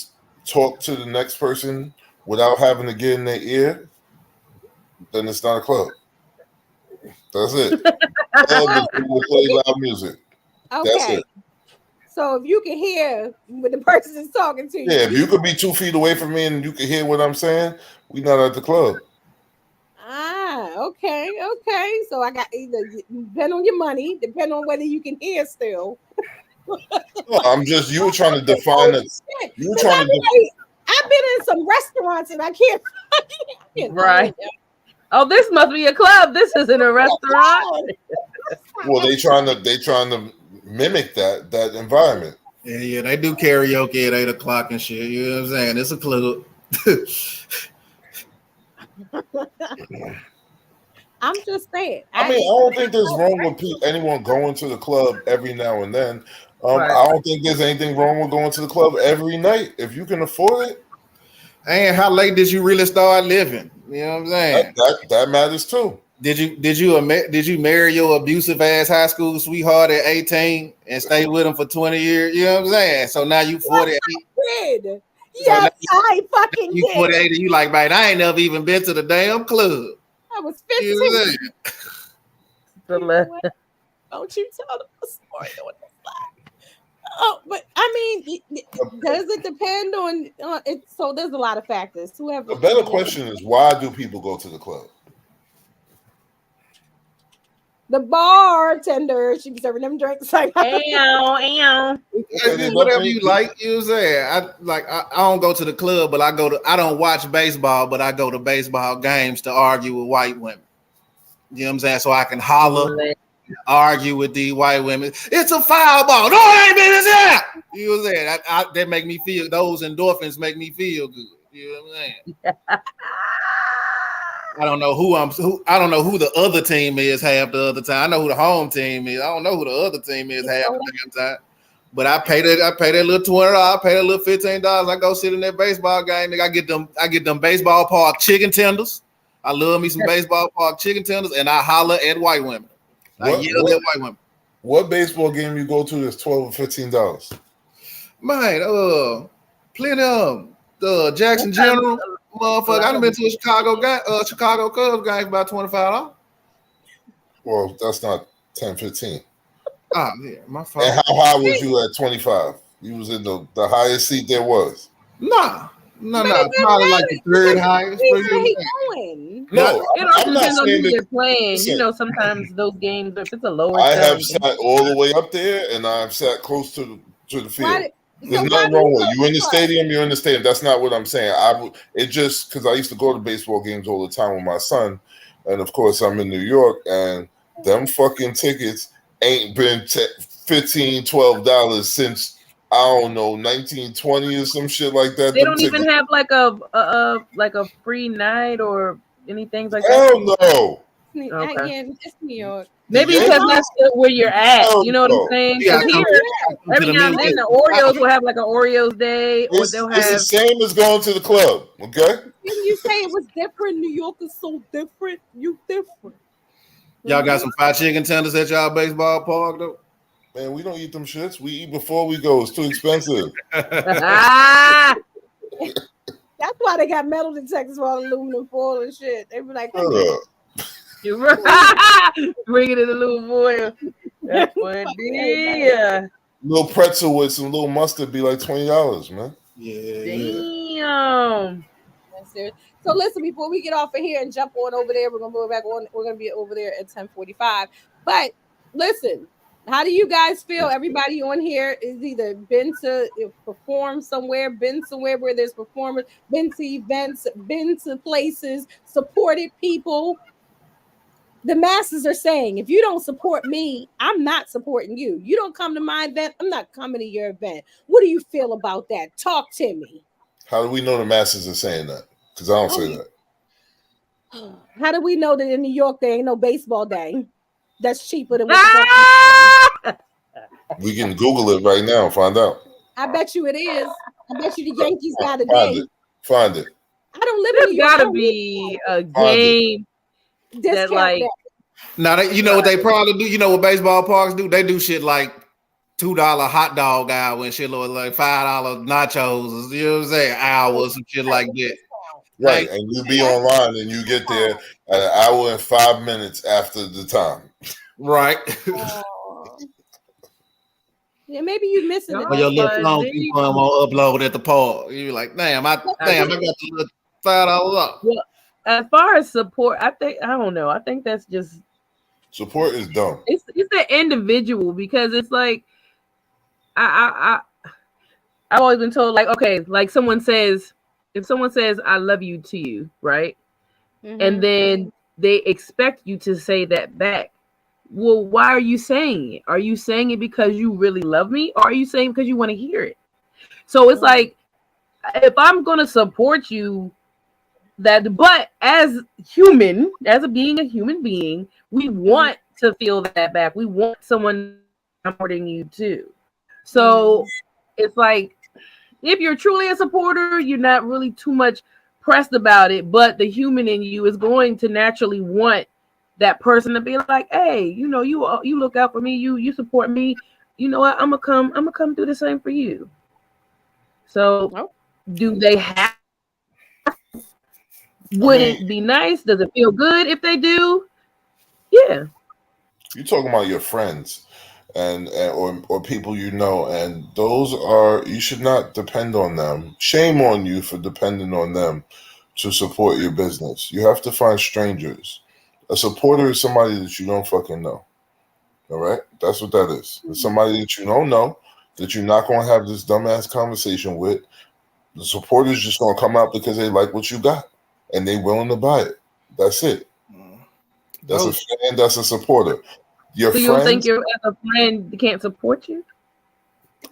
talk to the next person without having to get in their ear, then it's not a club. That's it. Club is people play loud music. Okay. That's it. So if you can hear when the person is talking to you. Yeah, if you could be 2 feet away from me and you can hear what I'm saying, we're not at the club. Okay. So I got either depend on your money, depend on whether you can hear still. No, I'm just you were trying to define it. You were trying to. I've been in some restaurants and I can't. Right. Oh, this must be a club. This isn't a restaurant. Well, they trying to mimic that environment. Yeah, they do karaoke at 8:00 and shit. You know what I'm saying? It's a club. I'm just saying. I mean, I don't think there's wrong with anyone going to the club every now and then. Right. I don't think there's anything wrong with going to the club every night if you can afford it. And how late did you really start living? You know what I'm saying? That matters too. Did you marry your abusive ass high school sweetheart at 18 and stay with him for 20 years? You know what I'm saying? So now you 48. Yes, I fucking you 48 and you like, man, I ain't never even been to the damn club. I was 15. You know Don't you tell them the story. Oh, but I mean, does it depend on it? So there's a lot of factors. Whoever. The better question is, why do people go to the club? The bartender, she be serving them drinks like whatever you like. You say I don't go to the club, but I don't watch baseball, but I go to baseball games to argue with white women. You know what I'm saying? So I can holler, argue with these white women. It's a foul ball. No, it ain't been. It's out. You know what I'm saying? That make me feel. Those endorphins make me feel good. You know what I'm saying? I don't know who I don't know who the other team is half the other time. I know who the home team is. I don't know who the other team is half the damn time. But I pay that little $20. I pay that little $15. I go sit in that baseball game. I get them baseball park chicken tenders. I love me some baseball park chicken tenders, and I holler at white women. I yell at white women. What baseball game you go to that's $12 or $15? Man, plenty of the Jackson General. Motherfucker, I've been to a Chicago Cubs game for about $25. Well, that's not 10, 15. Ah, yeah, my fault. And how high was you at 25? You was in the highest seat there was. Nah. Probably like the third highest. No, I'm not saying that they're playing. You know, sometimes those games, if it's a lower. I have sat all the way up there, and I've sat close to the field. There's nothing wrong with it. You in the stadium, you're in the stadium. That's not what I'm saying. It just because I used to go to baseball games all the time with my son, and of course I'm in New York, and them fucking tickets ain't been $15, $12 since I don't know 1920 or some shit like that. They don't even have like a free night or anything like that. Hell no. Okay. It's New York. Maybe because that's where you're at. You know what I'm saying? Yeah, here, every now and then the Oreos will have like an Oreos day, or they'll have. It's the same as going to the club. Okay. You say it was different. New York is so different. You different. Y'all got some fried chicken tenders at y'all baseball park though? Man, we don't eat them shits. We eat before we go. It's too expensive. That's why they got metal detectors for all aluminum foil and shit. They be like, you bring it in the little foil. That's funny. Little pretzel with some little mustard be like $20, man. Yeah. Damn. So listen, before we get off of here and jump on over there, we're gonna go back on. We're gonna be over there at 10:45. But listen, how do you guys feel? Everybody on here is either been to perform somewhere, been somewhere where there's performers, been to events, been to places, supported people. The masses are saying, if you don't support me, I'm not supporting you. You don't come to my event, I'm not coming to your event. What do you feel about that? Talk to me. How do we know the masses are saying that? Because I don't say that. How do we know that in New York there ain't no baseball day that's cheaper than we can Google it right now and find out. I bet you it is. I bet you the Yankees got a day. Find it. I don't live in New York. There's gotta be a game that like. Now you know what they probably do. You know what baseball parks do? They do shit like $2 hot dog hour and shit like $5 nachos. You know what I'm saying? Hours and shit like that. Right, and you be online and you get there at an hour and 5 minutes after the time. Right. Yeah, maybe you missing it. Or your little phone keep on upload at the park. You're like, I got the $5 up. Well, as far as support, I don't know. I think that's just support is dumb. It's the individual because it's like I've always been told like, okay, like if someone says I love you to you, right? Mm-hmm. And then they expect you to say that back. Well, why are you saying it? Are you saying it because you really love me, or are you saying because you want to hear it? So it's like, if I'm gonna support you, but as a human being, we want to feel that back. We want someone supporting you too. So it's like, if you're truly a supporter, you're not really too much pressed about it, but the human in you is going to naturally want that person to be like, hey, you look out for me, you support me. You know what? I'm gonna come do the same for you. So do they have? Would it be nice? Does it feel good if they do? Yeah. You're talking about your friends. or people you know, and those are, you should not depend on them. Shame on you for depending on them to support your business. You have to find strangers. A supporter is somebody that you don't fucking know. All right, that's what that is. It's somebody that you don't know, that you're not going to have this dumbass conversation with. The supporter is just going to come out because they like what you got and they willing to buy it. That's it. That's a fan. That's a supporter. Your so you don't think your as a friend can't support you?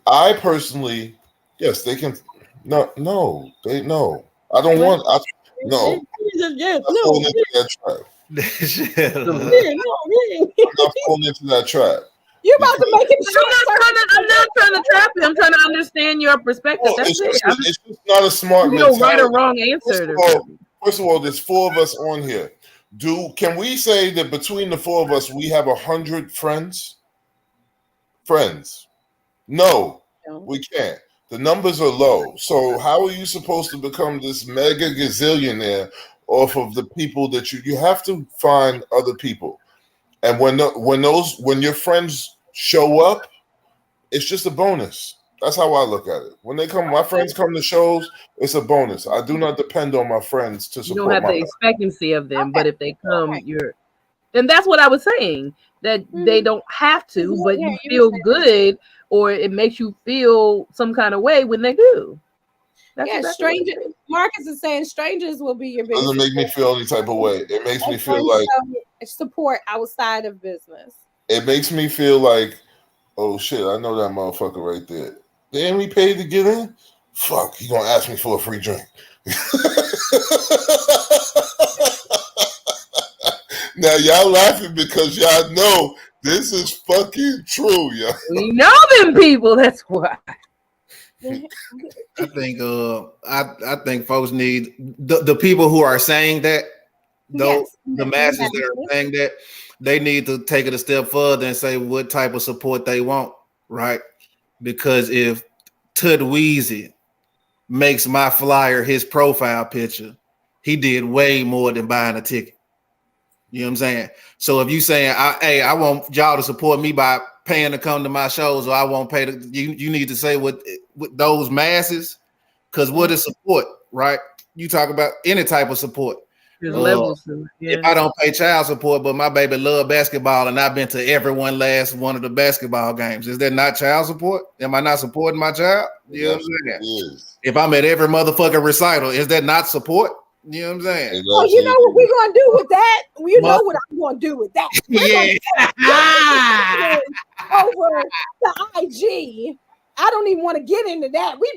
I personally, yes, they can. No, they no. I don't want. No. Yes, I'm not falling into that trap. I'm not falling into that trap. You about to make it? I'm not trying to trap you. I'm trying to understand your perspective. That's it. It's just not a smart mentality. No right or wrong answer. First of all, there's 4 of us on here. Can we say that between the 4 of us, we have 100 friends? No, we can't. The numbers are low. So how are you supposed to become this mega gazillionaire off of the people that you have to find other people? And when your friends show up, it's just a bonus. That's how I look at it. When my friends come to shows, it's a bonus. I do not depend on my friends to support. You don't have the expectancy of them, but if they come, and that's what I was saying. That they don't have to, but you feel good, or it makes you feel some kind of way when they do. That's strangers. Marcus is saying strangers will be your biggest. Doesn't make me feel any type of way. It makes me feel like support outside of business. It makes me feel like, oh shit, I know that motherfucker right there. They ain't we paid to get in? Fuck, he gonna ask me for a free drink. Now y'all laughing because y'all know this is fucking true, y'all. We know them people. That's why. I think I think folks need the people who are saying that, the masses that are saying that, they need to take it a step further and say what type of support they want, right? Because if Tud Weezy makes my flyer his profile picture, he did way more than buying a ticket. You know what I'm saying? So if you saying, I want y'all to support me by paying to come to my shows, or I won't pay you need to say with those masses, because what is support, right? You talk about any type of support. There's levels. If I don't pay child support, but my baby love basketball and I've been to every last one of the basketball games, is that not child support? Am I not supporting my child? You know what I'm saying? If I'm at every motherfucking recital, is that not support? You know what I'm saying? Oh, you know what we're gonna do with that? You know what I'm gonna do with that? Over the IG. I don't even want to get into that. We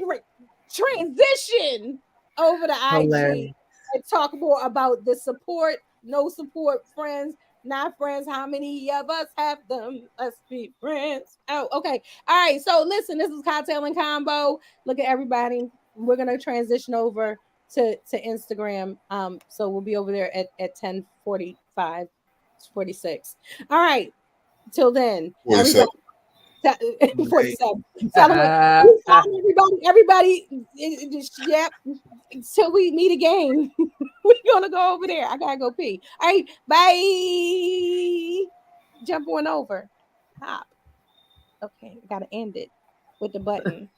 transition over to IG and talk more about the support, no support, friends, not friends. How many of us have them? Let's be friends. Oh, okay. All right. So listen, this is Kocktailz Konvo. Look at everybody. We're gonna transition over to Instagram. So we'll be over there at 10:45, 46. All right. Till then, 47. 47. Everybody, yep. Till we meet again, we're gonna go over there. I gotta go pee. All right, bye. Jump on over. Hop. Okay, gotta end it with the button.